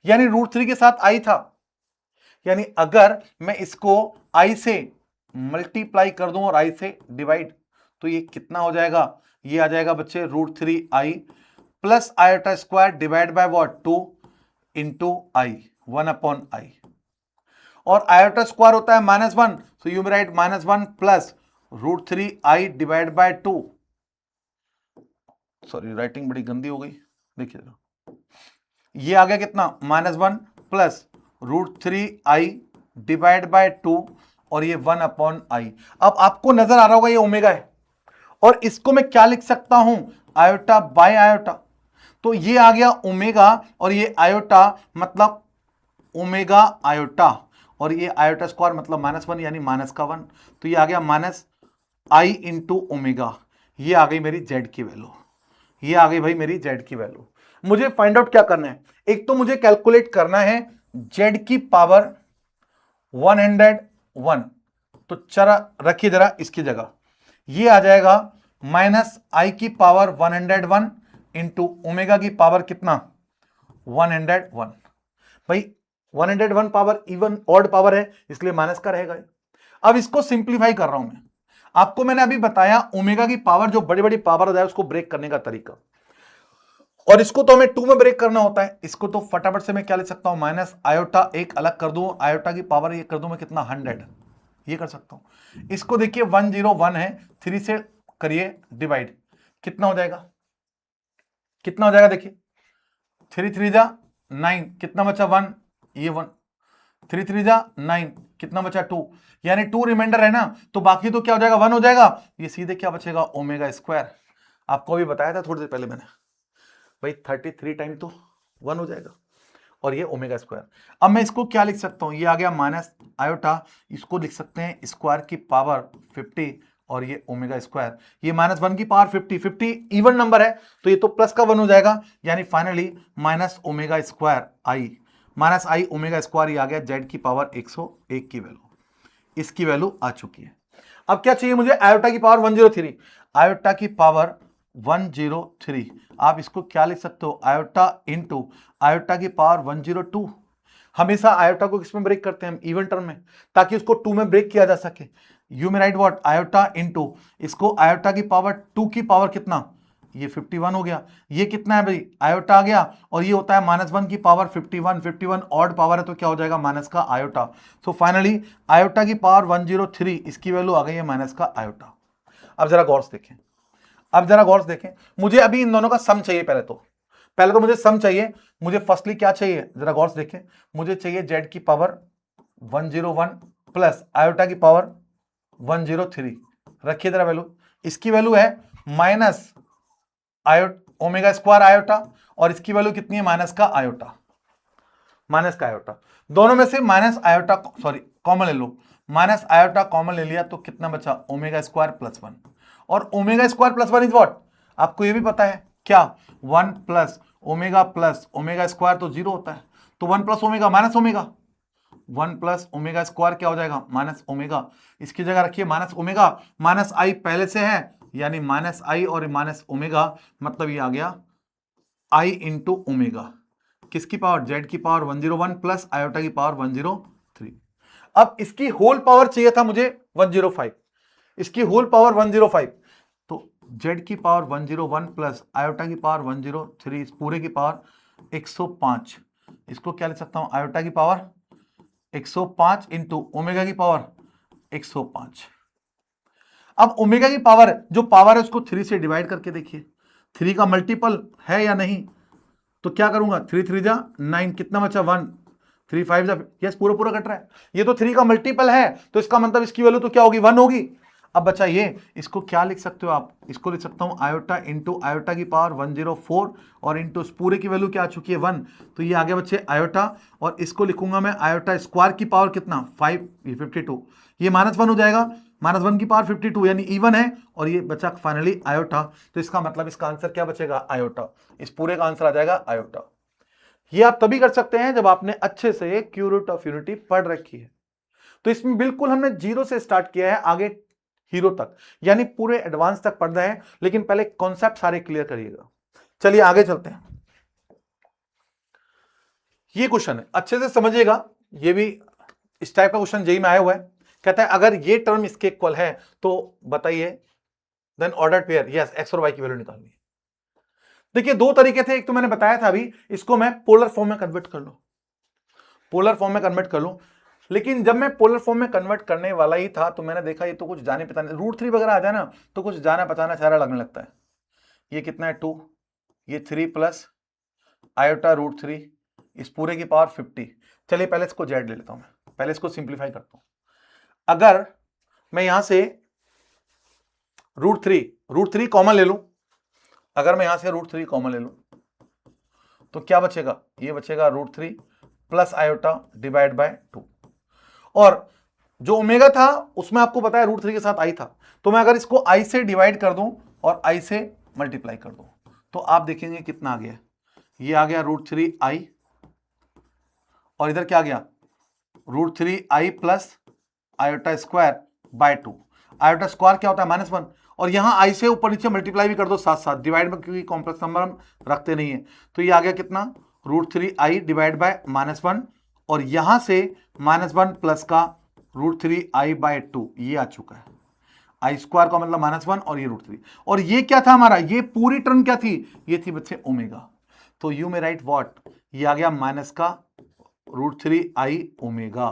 यानी √3 के साथ आई था। यानी अगर मैं इसको आई से मल्टीप्लाई कर दूं और आई से डिवाइड, तो ये कितना हो जाएगा, ये आ जाएगा बच्चे √3 I plus iota square divide by what 2 into I 1 upon I. और आयोटा स्क्वायर होता है -1, so you write -1 plus √3 I divide by 2। Sorry writing बड़ी गंदी हो गई, देखिए ये आ गया कितना -1 प्लस √3 आई डिवाइड बाय 2 और ये 1 अपॉन आई। अब आपको नजर आ रहा होगा ये ओमेगा है और इसको मैं क्या लिख सकता हूं, आयोटा बाय आयोटा। तो ये आ गया ओमेगा और ये आयोटा मतलब ओमेगा आयोटा और ये आयोटा स्क्वायर मतलब -1 यानी माइनस का 1। तो ये आ गया माइनस आई इंटू ओमेगा। ये आ गई मेरी जेड की वैल्यू, ये आ गई भाई मेरी जेड की वैल्यू। मुझे फाइंड आउट क्या करना है, एक तो मुझे कैलकुलेट करना है जेड की पावर 101। तो चरा रखिए जरा इसकी जगह, ये आ जाएगा माइनस आई की पावर 101 इंटू ओमेगा की पावर कितना 101। भाई 101 पावर इवन ऑड पावर है इसलिए माइनस का रहेगा। अब इसको सिंप्लीफाई कर रहा हूं मैं, आपको मैंने अभी बताया ओमेगा की पावर जो बड़ी बड़ी पावर हो जाए उसको ब्रेक करने का तरीका, और इसको तो हमें 2 में ब्रेक करना होता है। इसको तो फटाफट से मैं क्या लिख सकता हूं, माइनस आयोटा एक अलग कर दूं, आयोटा की पावर ये कर दूं मैं कितना 100, ये कर सकता हूं। इसको देखिए 101 है, 3 से करिए डिवाइड, कितना हो जाएगा, कितना हो जाएगा देखिए 3 3 जा 9, कितना बचा 1, ये 1, 3 3 जा 9, कितना बचा 2, यानी 2 रिमाइंडर है ना, तो बाकी तो क्या हो जाएगा 1 हो जाएगा। ये सीधे क्या बचेगा ओमेगा स्क्वायर। आपको अभी बताया था थोड़ी देर पहले मैंने, भाई 33 टाइम तो 1 हो जाएगा और ये ओमेगा स्क्वायर। अब मैं इसको क्या लिख सकता हूं, ये आ गया माइनस आयोटा, इसको लिख सकते हैं स्क्वायर की पावर 50 और ये ओमेगा स्क्वायर, ये -1 की पावर 50 इवन नंबर है तो ये तो प्लस का 1 हो जाएगा, यानी फाइनली माइनस ओमेगा स्क्वायर आई माइनस आई ओमेगा स्क्वायर, ये आ गया जेड की पावर 101 की वैल्यू, इसकी वैल्यू आ चुकी है। अब क्या चाहिए मुझे, आयोटा की पावर 103, आयोटा की पावर 103, आप इसको क्या लिख सकते हो, आयोटा इंटू आयोटा की पावर 102, हमेशा आयोटा को किसमें ब्रेक करते हैं हम, इवन टर्म में, ताकि उसको 2 में ब्रेक किया जा सके। यू में राइट व्हाट, आयोटा इनटू, इसको आयोटा की पावर 2 की पावर कितना, ये 51 हो गया। ये कितना है भाई, आयोटा आ गया, और ये होता है -1 की पावर 51, 51 ऑड पावर है तो क्या हो जाएगा, माइनस का आयोटा। सो फाइनली आयोटा की पावर 103, इसकी वैल्यू आ गई है माइनस का आयोटा। अब जरा गौर से देखें, अब जरा गौर से देखें, मुझे अभी इन दोनों का सम चाहिए। पहले तो मुझे सम चाहिए। मुझे फर्स्टली क्या चाहिए, जरा गौर से देखें, मुझे चाहिए z की पावर 101 प्लस आयोटा की पावर 103। रखिए जरा वैल्यू, इसकी वैल्यू है माइनस ओमेगा स्क्वायर आयोटा, और इसकी वैल्यू कितनी है, माइनस का आयोटा। माइनस का आयोटा, दोनों में से माइनस आयोटा सॉरी कॉमन ले लो, माइनस आयोटा कॉमन ले लिया तो कितना बचा, ओमेगा स्क्वायर प्लस 1। और omega square plus 1 is what, आपको ये भी पता है क्या, 1 प्लस ओमेगा स्क्वायर तो 0 होता है, तो 1 plus omega minus omega, 1 plus omega square क्या हो जाएगा, माइनस ओमेगा। इसकी जगह रखिए माइनस ओमेगा, माइनस आई पहले से है, यानी माइनस आई और माइनस ओमेगा, मतलब ये आ गया आई इंटू ओमेगा, किसकी पावर, जेड की पावर 101 प्लस आयोटा की पावर 103। अब इसकी होल पावर चाहिए था मुझे 105, इसकी होल पावर 105, तो जेड की पावर 101 प्लस आयोटा की पावर 103, इस पूरे की पावर 105। इसको क्या लिख सकता हूं, आयोटा की पावर 105 इंटू ओमेगा की पावर 105। अब ओमेगा की पावर, जो पावर है उसको 3 से डिवाइड करके देखिए, 3 का मल्टीपल है या नहीं, तो क्या करूंगा, 3 3 जा 9, कितना बचा 1, 3 5 जा, यस पूरा पूरा कट रहा है, ये तो 3 का मल्टीपल है, तो इसका मतलब इसकी वैल्यू तो क्या होगी, 1 होगी। अब बचा ये, इसको क्या लिख सकते हो आप, इसको लिख सकता हूं आयोटा इंटू आयोटा की पावर 104 और इंटू पूरे की वैल्यू क्या आ चुकी है 1, तो ये आगे बच्चे आयोटा, और इसको लिखूंगा मैं आयोटा स्क्वायर की पावर कितना 5, ये 52, ये -1 हो जाएगा, -1 की पावर 52 यानी इवन है, और ये बचा फाइनली आयोटा, तो इसका मतलब इसका आंसर क्या बचेगा, आयोटा। इस पूरे का आंसर आ जाएगा आयोटा। ये आप तभी कर सकते हैं जब आपने अच्छे से क्यू रूट ऑफ यूनिटी पढ़ रखी है। तो इसमें बिल्कुल हमने 0 से स्टार्ट किया है आगे हीरो तक, यानी पूरे एडवांस तक पढ़ रहे हैं, लेकिन पहले कॉन्सेप्ट सारे क्लियर करिएगा। चलिए आगे चलते हैं। ये क्वेश्चन है, अच्छे से समझिएगा, ये भी इस टाइप का क्वेश्चन जेई में आया हुआ है। कहता है अगर ये टर्म इसके इक्वल है तो बताइए, then ordered pair, yes x और वाई की वैल्यू निकालनी है। देखिए दो तरीके थे, एक तो मैंने बताया था अभी, इसको मैं पोलर फॉर्म में कन्वर्ट कर लो, पोलर फॉर्म में कन्वर्ट कर लो। लेकिन जब मैं पोलर फॉर्म में कन्वर्ट करने वाला ही था तो मैंने देखा ये तो कुछ जाने पताने, √3 वगैरह आ जाए ना तो कुछ जाना पताना चेहरा लगने लगता है। ये कितना है 2, ये 3 प्लस आयोटा √3, इस पूरे की पावर 50। चलिए पहले इसको जेड ले लेता हूं, मैं पहले इसको सिंप्लीफाई करता हूं। अगर मैं यहां से √3 कॉमन ले लूं, अगर मैं यहां से √3 कॉमन ले लूं तो क्या बचेगा, ये बचेगा √3 प्लस आयोटा डिवाइड बाय 2, और जो ओमेगा था उसमें आपको पता है √3 के साथ आई था, तो मैं अगर इसको आई से डिवाइड कर दूं और आई से मल्टीप्लाई कर दूं तो आप देखेंगे कितना आ गया, ये आ गया √3 आई, और इधर क्या आ गया √3 I plus iota square by 2। Iota square क्या होता है -1, और यहां आई से ऊपर नीचे मल्टीप्लाई भी कर दो साथ साथ, डिवाइड में क्योंकि कॉम्प्लेक्स नंबर हम रखते नहीं है, तो ये आ गया कितना √3 आई डिवाइड बाय -1, और यहां से -1 प्लस का √3 आई बाय 2, ये आ चुका है। आई स्क्वायर का मतलब -1 और ये √3, और ये क्या था हमारा, ये पूरी टर्म क्या थी, ये थी बच्चे ओमेगा, तो यू में राइट व्हाट, ये आ गया माइनस का √3 आई ओमेगा,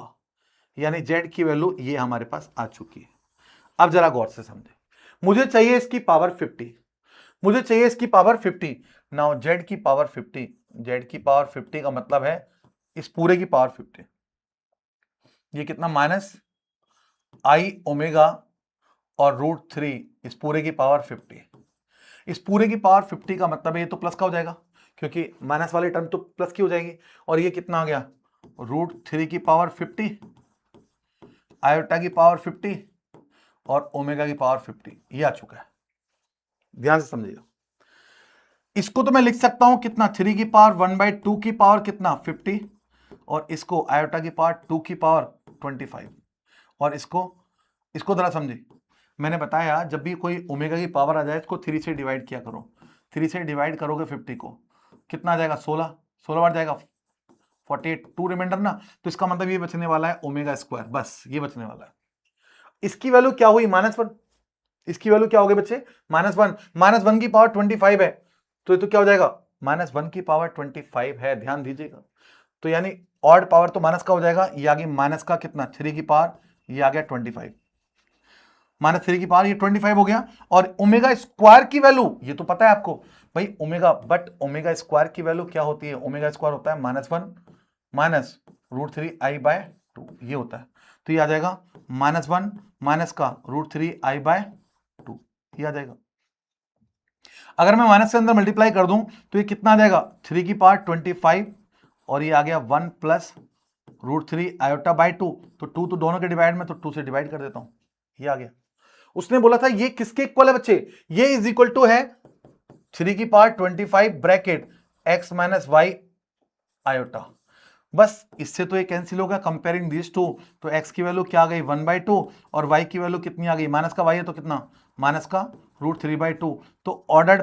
यानी जेड की वैल्यू ये हमारे पास आ चुकी है। अब जरा गौर से समझे, मुझे चाहिए इसकी पावर 50, मुझे चाहिए इसकी पावर 50। नाउ जेड की पावर 50, जेड की पावर 50 का मतलब है इस पूरे की पावर 50, ये कितना माइनस आई ओमेगा और √3 इस पूरे की पावर 50, इस पूरे की पावर 50 का मतलब है ये तो प्लस का हो जाएगा क्योंकि माइनस वाली टर्म तो प्लस की हो जाएगी, और ये कितना आ गया √3 की पावर 50, आयोटा की पावर 50 और ओमेगा की पावर 50, ये आ चुका है। ध्यान से समझिएगा, इसको तो मैं लिख सकता हूं कितना 3 की पावर 1/2 की पावर कितना 50, और इसको आयोटा की पावर 2 की पावर 25, और इसको जरा समझे, मैंने बताया जब भी कोई ओमेगा की पावर आ जाए इसको 3 से डिवाइड किया करो, 3 से डिवाइड करोगे 50 को कितना आ जाएगा 16 बार जाएगा 48 2 रिमाइंडर ना, तो इसका मतलब ये बचने वाला है ओमेगा स्क्वायर, बस ये बचने वाला है। इसकी वैल्यू क्या हुई -1, इसकी वैल्यू क्या हो गई बच्चे -1, -1 की पावर 25 है, तो ये तो क्या हो जाएगा -1 की पावर 25 है, ध्यान दीजिएगा। तो यानी ऑड पावर तो माइनस का हो जाएगा, ये आ गई माइनस का कितना 3 की पावर, ये आ गया 25, -3 की पावर ये 25 हो गया। और ओमेगा स्क्वायर की वैल्यू ये तो पता है आपको भाई ओमेगा, बट ओमेगा स्क्वायर की वैल्यू क्या होती है, ओमेगा स्क्वायर होता है -1 माइनस √3i/2, ये होता है। तो ये आ जाएगा -1 माइनस का √3i/2, ये आ जाएगा। अगर मैं माइनस के अंदर मल्टीप्लाई कर दूं तो ये कितना आ जाएगा 3 की पावर 25 और ये आ गया 1 प्लस √3i/2, तो 2 तो दोनों के डिवाइड में, तो 2 से डिवाइड कर देता हूं, ये आ गया। उसने बोला था ये किसके इक्वल है बच्चे, ये इज इक्वल टू है 3 की power 25 bracket x minus Y iota. बस इससे तो ये कैंसिल होगा कंपेयरिंग दिस टू, तो x की वैल्यू क्या आ गई 1/2 और y की वैल्यू कितनी आ गई, माइनस का y है तो कितना माइनस का √3/2, तो ऑर्डर्ड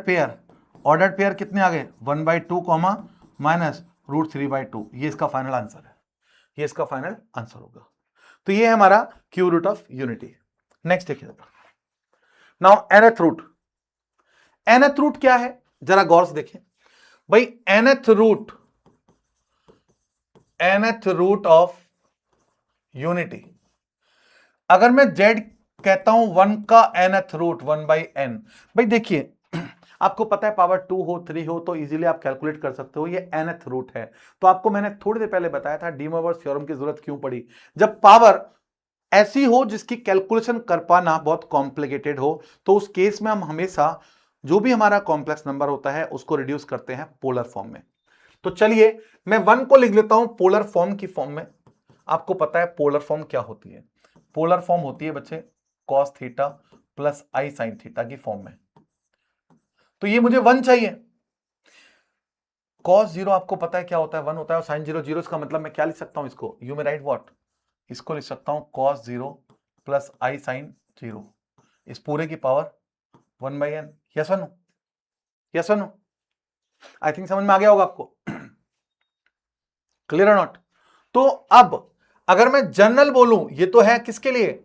पेयर कितने आ गए 1/2 कॉमा माइनस √3/2, ये इसका फाइनल आंसर है, ये इसका फाइनल आंसर होगा। तो ये है हमारा cube root of unity. Next देखिए now nth root, nth root क्या है जरा गौर से देखें भाई, nth रूट ऑफ यूनिटी, अगर मैं z कहता हूं 1 का nth रूट 1/n, भाई देखिए आपको पता है पावर 2 हो 3 हो तो इजीली आप कैलकुलेट कर सकते हो, ये nth रूट है। तो आपको मैंने थोड़ी देर पहले बताया था डी मोइर थ्योरम की जरूरत क्यों पड़ी, जब पावर ऐसी हो जिसकी कैलकुलेशन कर पाना बहुत कॉम्प्लिकेटेड हो, तो उस केस में हम हमेशा जो भी हमारा कॉम्प्लेक्स नंबर होता है उसको रिड्यूस करते हैं पोलर फॉर्म में। तो चलिए मैं 1 को लिख लेता हूं पोलर फॉर्म की फॉर्म में। आपको पता है पोलर फॉर्म क्या होती है, पोलर फॉर्म होती है बच्चे cos थीटा प्लस आई साइन थीटा की फॉर्म में। तो ये मुझे 1 चाहिए, cos 0 आपको पता है क्या होता है 1 होता है, और sin 0 0, इसका मतलब मैं क्या लिख सकता हूं इसको, यू में राइट व्हाट, इसको लिख सकता हूं cos 0 प्लस आई साइन 0, इस पूरे की पावर 1/n। यस और नो, यस और नो, आई थिंक समझ में आ गया होगा आपको, क्लियर और नॉट। तो अब अगर मैं जनरल बोलूं, ये तो है किसके लिए,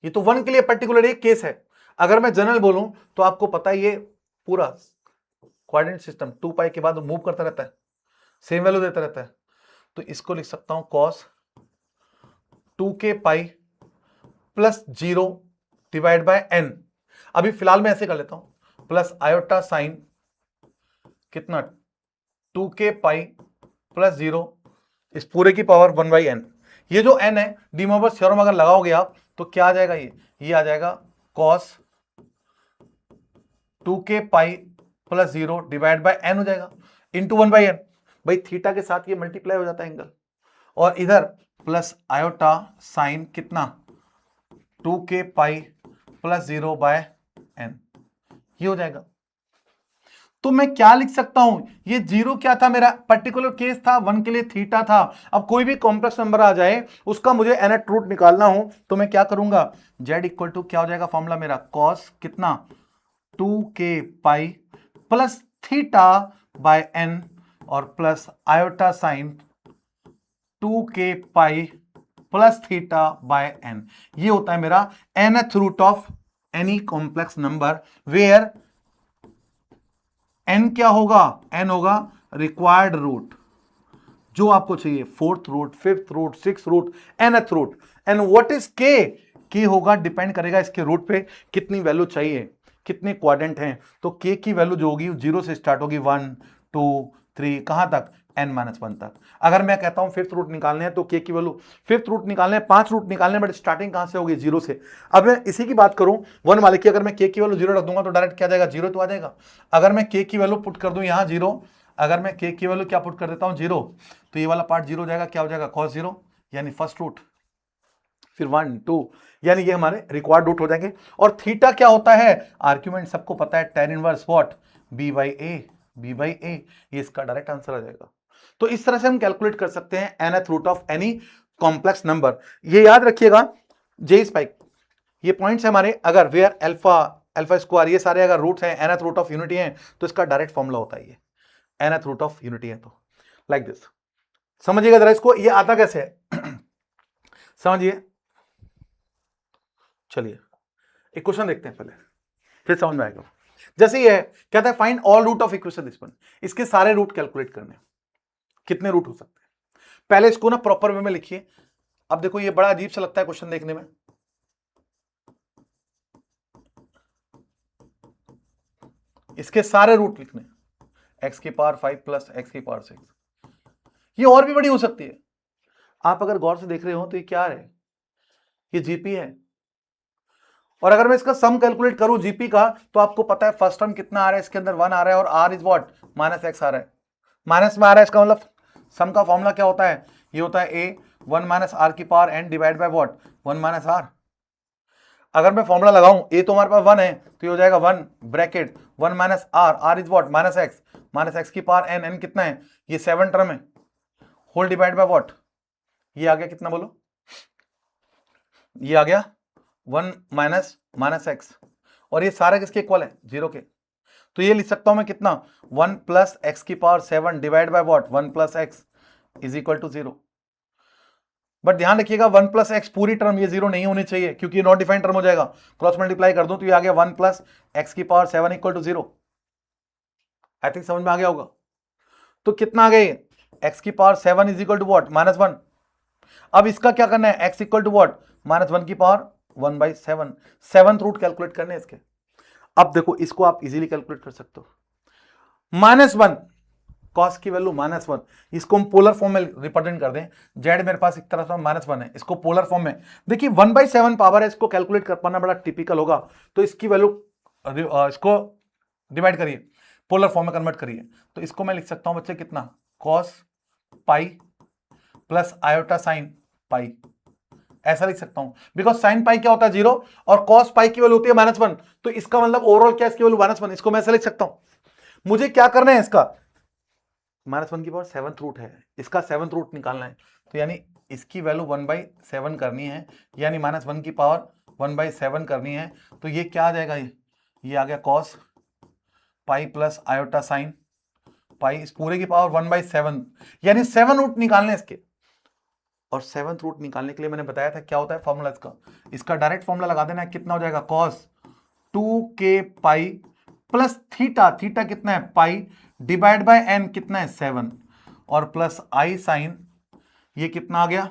ये तो 1 के लिए पर्टिकुलर एक केस है, अगर मैं जनरल बोलूं तो आपको पता है ये पूरा कोऑर्डिनेट सिस्टम 2 पाई के बाद मूव करता रहता है, सेम वैल्यू देता रहता है, तो इसको लिख सकता हूं cos 2k pi plus 0 divide by n। अभी फिलहाल मैं ऐसे कर लेता हूं प्लस आयोटा साइन कितना 2k पाई प्लस 0 इस पूरे की पावर 1/n। ये जो n है डी मोइर थ्योरम अगर लगाओगे आप तो क्या आ जाएगा, ये आ जाएगा cos 2k pi plus 0 divide by n हो जाएगा इंटू 1/n। भाई थीटा के साथ ये मल्टीप्लाई हो जाता है एंगल, और इधर प्लस आयोटा साइन कितना 2k पाई प्लस 0/n, ये हो जाएगा। तो मैं क्या लिख सकता हूं, ये 0 क्या था, मेरा पर्टिकुलर केस था 1 के लिए थीटा था। अब कोई भी कॉम्प्लेक्स नंबर आ जाए उसका मुझे nth रूट निकालना हो तो मैं क्या करूंगा, z इक्वल टू क्या हो जाएगा फॉर्मूला मेरा cos कितना 2k pi plus theta by n और plus iota sine 2k pi plus theta by n, ये होता है मेरा nth root of any complex number where n क्या होगा, n होगा रिक्वायर्ड रूट जो आपको चाहिए, 4th root 5th root 6th root nth root. And what is k होगा डिपेंड करेगा इसके रूट पे कितनी वैल्यू चाहिए, कितने क्वाड्रेंट हैं, तो k की वैल्यू जो होगी 0 से स्टार्ट होगी 1 2 3 कहां तक n-1 तक। अगर मैं कहता हूं 5th रूट निकालने हैं तो k की वैल्यू 5th रूट निकालने 5 रूट निकालने, बट स्टार्टिंग कहां से होगी 0 से। अब मैं इसी की बात करूं 1 वाले की, अगर मैं k की वैल्यू 0 रख दूंगा तो डायरेक्ट क्या आ जाएगा 0 तो आ जाएगा। अगर मैं k की वैल्यू पुट कर दूं यहां 0, अगर मैं k की वैल्यू क्या पुट कर देता हूं 0, तो ये वाला पार्ट 0 हो जाएगा, क्या हो जाएगा cos 0 यानी फर्स्ट रूट, फिर 1 2 यानी ये हमारे रिक्वायर्ड रूट हो जाएंगे। और थीटा क्या होता है, आर्ग्यूमेंट सबको पता है tan इनवर्स व्हाट b/a, ये इसका डायरेक्ट आंसर आ जाएगा। तो इस तरह से हम कैलकुलेट कर सकते हैं nth root of any complex number. ये याद रखिएगा जे स्पाइक, ये पॉइंट्स है हमारे, अगर वेयर अल्फा स्क्वायर ये सारे अगर रूट्स हैं nth रूट ऑफ यूनिटी हैं तो इसका डायरेक्ट फॉर्मूला होता है ये nth रूट ऑफ यूनिटी है, तो लाइक दिस समझिएगा जरा इसको, ये आता कैसे है समझिए। चलिए एक क्वेश्चन देखते हैं पहले, फिर समझ में आएगा। जैसे ये है, कहता है find all root of equation this one, इसके सारे रूट कैलकुलेट करने, कितने रूट हो सकते हैं। पहले इसको ना प्रॉपर वे में लिखिए। अब देखो ये बड़ा अजीब सा लगता है क्वेश्चन देखने में, इसके सारे रूट लिखने, x की पावर 5 प्लस x की पावर 6, ये और भी बड़ी हो सकती है। आप अगर गौर से देख रहे हो तो ये क्या है, ये जीपी है। और अगर मैं इसका सम कैलकुलेट करूं जीपी का, तो आपको पता है फर्स्ट टर्म कितना आ रहा है, इसके अंदर 1 आ रहा है, और r is what minus x आ रहा है, माइनस में आ रहा है। इसका मतलब सम का फॉर्मूला क्या होता है, ये होता है a 1 माइनस r की power n divide by what 1 minus r। अगर मैं फॉर्मूला लगाऊं, a तो हमारे पास 1 है, तो ये हो जाएगा 1 bracket 1 minus r is what minus x की पावर n, n कितना है, ये 7 टर्म है, होल डिवाइड बाय व्हाट, ये आ गया कितना बोलो, ये आ गया 1 माइनस एक्स, और ये सारे किसके इक्वल है, 0 के। तो ये लिख सकता हूं मैं कितना, 1 प्लस एक्स की power 7 divide by what 1 plus x is equal to 0। But ध्यान रखिएगा 1 प्लस एक्स पूरी टर्म ये 0 नहीं होनी चाहिए, क्योंकि ये नॉट डिफाइंड टर्म हो जाएगा। क्रॉस मल्टीप्लाई कर दूं तो ये आ गया 1 प्लस एक्स की power 7 equal to 0। I think समझ में आ गया होगा। तो कितना आ गया, एक्स की power 7 is equal to what -1। अब इसका क्या करना है, x इक्वल टू व्हाट -1 की पावर 1/7, 7th रूट कैलकुलेट करने हैं इसके। अब देखो इसको आप इजीली कैलकुलेट कर सकते हो, -1 कॉस की वैल्यू -1, इसको हम पोलर फॉर्म में रिप्रेजेंट कर दें, जेड मेरे पास एक तरह से -1 है, इसको पोलर फॉर्म में देखिए 1/7 पावर है, इसको कैलकुलेट कर पाना बड़ा टिपिकल होगा। तो इसकी वैल्यू इसको डिवाइड करिए, पोलर फॉर्म में कन्वर्ट करिए, तो इसको मैं लिख सकता हूं बच्चे कितना, cos pi plus iota sine pi, ऐसा लिख सकता हूं, बिकॉज साइन पाई क्या होता है 0 और कॉस पाई की वैल्यू होती है -1, तो इसका मतलब ओवरऑल क्या, इसकी वैल्यू -1, इसको मैं ऐसा लिख सकता हूं। मुझे क्या करना है, इसका -1 की पावर 7th रूट है, इसका 7th रूट निकालना है, तो यानी इसकी वैल्यू 1/7 करनी है, यानी -1 की पावर 1/7 करनी है। तो ये क्या आ जाएगा, ये आ गया cos pi plus iota sine pi, इस पूरे की पावर 1/7, यानी 7 रूट निकालने इसके। और 7th रूट निकालने के लिए मैंने बताया था क्या होता है फॉर्मूला इसका डायरेक्ट फॉर्मूला लगा देना है, कितना हो जाएगा, cos 2k pi plus theta, theta कितना है पाई डिवाइड बाय n कितना है 7, और प्लस आई साइन, ये कितना आ गया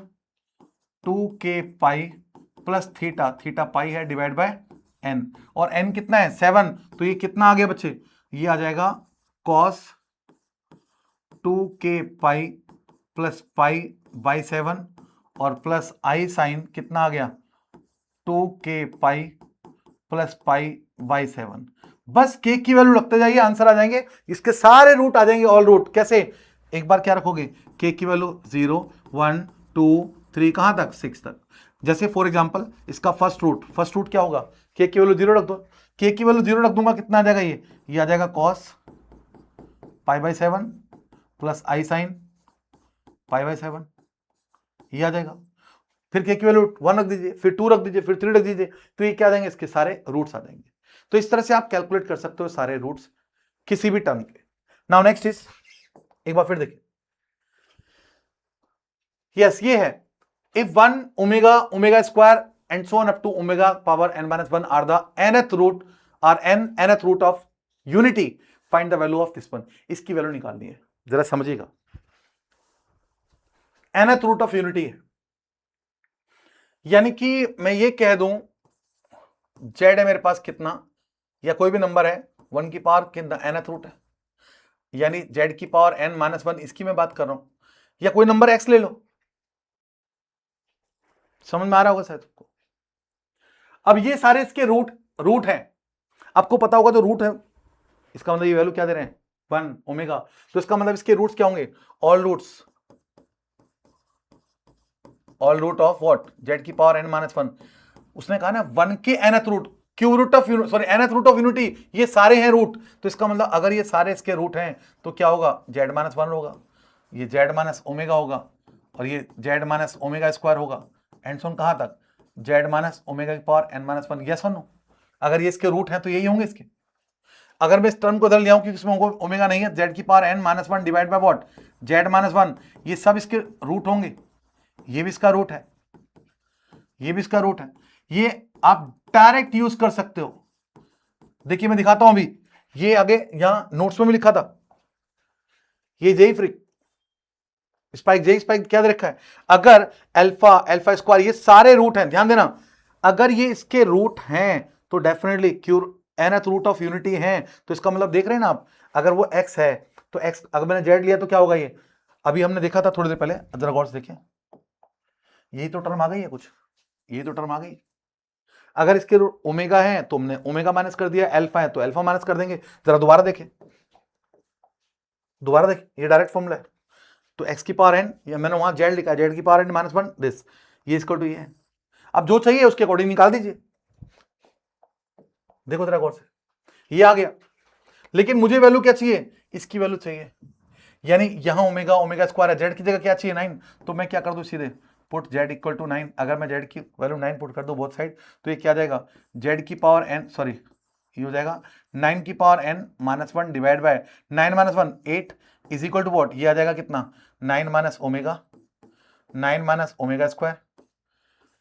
2k pi plus theta, theta pi है डिवाइड बाय n, और n कितना है 7, तो ये कितना आ गया बच्चे, ये आ जाएगा cos 2k pi plus pi by 7, और प्लस आई साइन कितना आ गया 2k pi plus pi by 7। बस k की वैल्यू रखते जाइए, आंसर आ जाएंगे, इसके सारे रूट आ जाएंगे, ऑल रूट। कैसे, एक बार क्या रखोगे, k की वैल्यू 0 1 2 3 कहां तक 6 तक। जैसे फॉर एग्जांपल इसका फर्स्ट रूट क्या होगा, k की वैल्यू 0 रख दो, k की वैल्यू 0 रख दूंगा, कितना आ जाएगा, ये आ जाएगा cos pi by 7 plus I sine pi by 7, ये आ जाएगा। फिर k की वैल्यू 1 रख दीजिए, फिर 2 रख दीजिए, फिर 3 रख दीजिए, तो ये क्या आ जाएंगे, इसके सारे रूट्स आ जाएंगे। तो इस तरह से आप कैलकुलेट कर सकते हो सारे रूट्स किसी भी टर्म के। नाउ नेक्स्ट इज, एक बार फिर देखिए, यस ये है, if 1 omega square and so on up to omega power n-1 are the nth root of unity, find the value of this one. इसकी वैल्यू निकालनी है, जरा समझिएगा, nth रूट ऑफ यूनिटी है, यानी कि मैं ये कह दूं z है मेरे पास कितना, या कोई भी नंबर है 1 की पावर कितना nth रूट है, यानी z की पावर n-1, इसकी मैं बात कर रहा हूं, या कोई नंबर x ले लो, समझ में आ रहा होगा शायद आपको। अब ये सारे इसके रूट हैं, आपको पता होगा जो रूट है, इसका मतलब ये वैल्यू क्या दे रहे हैं 1 ओमेगा, तो इसका मतलब इसके रूट्स क्या होंगे, all root of what z की पावर n-1। उसने कहा ना 1 के nth root, nth root of unity, ये सारे हैं रूट, तो इसका मतलब अगर ये सारे इसके रूट हैं तो क्या होगा, z-1 होगा, ये z- ओमेगा होगा, और ये z- ओमेगा स्क्वायर होगा, एंड सो ऑन कहां तक z- ओमेगा की पावर n-1। यस और नो, अगर ये इसके रूट हैं तो यही होंगे इसके। अगर मैं इस टर्म को इधर ले आऊं क्योंकि इसमें ओमेगा नहीं है, जेड की power n minus one divide by what, Z minus one, ये सब इसके रूट होंगे, ये भी इसका रूट है, ये भी इसका रूट है, ये आप डायरेक्ट यूज कर सकते हो। देखिए मैं दिखाता हूं अभी, ये आगे यहां नोट्स में भी लिखा था, ये जेई फ्रिक स्पाइक, जेई स्पाइक क्या दे रखा है, अगर अल्फा, अल्फा स्क्वायर, ये सारे रूट हैं, ध्यान देना, अगर ये इसके रूट हैं तो डेफिनेटली क्यूर nth रूट ऑफ यूनिटी है, तो इसका मतलब देख रहे हैं ना आप, अगर वो x है तो x, अगर मैंने z लिया तो क्या होगा, ये अभी हमने देखा था थोड़ी देर पहले, जरा गौर से देखें, यही तो टर्म आ गई है कुछ, यही तो टर्म आ गई। अगर इसके ओमेगा है तो हमने ओमेगा माइनस कर दिया, अल्फा है तो अल्फा माइनस कर देंगे। जरा दोबारा देखें, दोबारा देखें, ये डायरेक्ट फॉर्मूला है, तो x की पावर n, या मैंने वहां z लिखा है, z की power n minus one this, ये इसको टू ये है। अब जो चाहिए उसके अकॉर्डिंग निकाल दीजिए, देखो जरा गौर से, ये आ गया, लेकिन मुझे वैल्यू क्या चाहिए, इसकी वैल्यू चाहिए, यानी यहां ओमेगा, ओमेगा स्क्वायर है, जेड की जगह क्या चाहिए 9, तो मैं क्या कर दूं सीधे, पुट जेड इक्वल टू 9, अगर मैं जेड की वैल्यू 9 पुट कर दूं बोथ साइड, तो ये क्या आ जाएगा, जेड की पावर n, सॉरी ये हो जाएगा 9 की power n minus one divide by 9 minus one 8 is equal to what, ये आ जाएगा कितना, 9 minus omega, 9 minus omega square,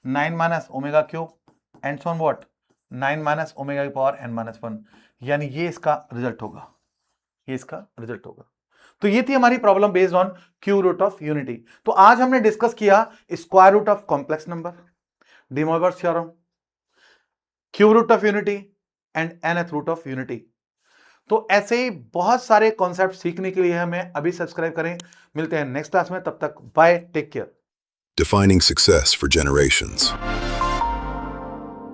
9 minus omega cube and so on what, 9 minus omega की पावर n माइनस वन, यानी ये इसका रिजल्ट होगा, ये इसका रिजल्ट होगा। तो ये थी हमारी problem based on cube root of unity. तो आज हमने डिस्कस किया square root of complex number, De Moivre's theorem, cube root of unity and nth root of unity. तो ऐसे ही बहुत सारे कॉन्सेप्ट सीखने के लिए हमें अभी सब्सक्राइब करें। मिलते हैं नेक्स्ट क्लास में, तब तक bye, take care. Defining success for generations.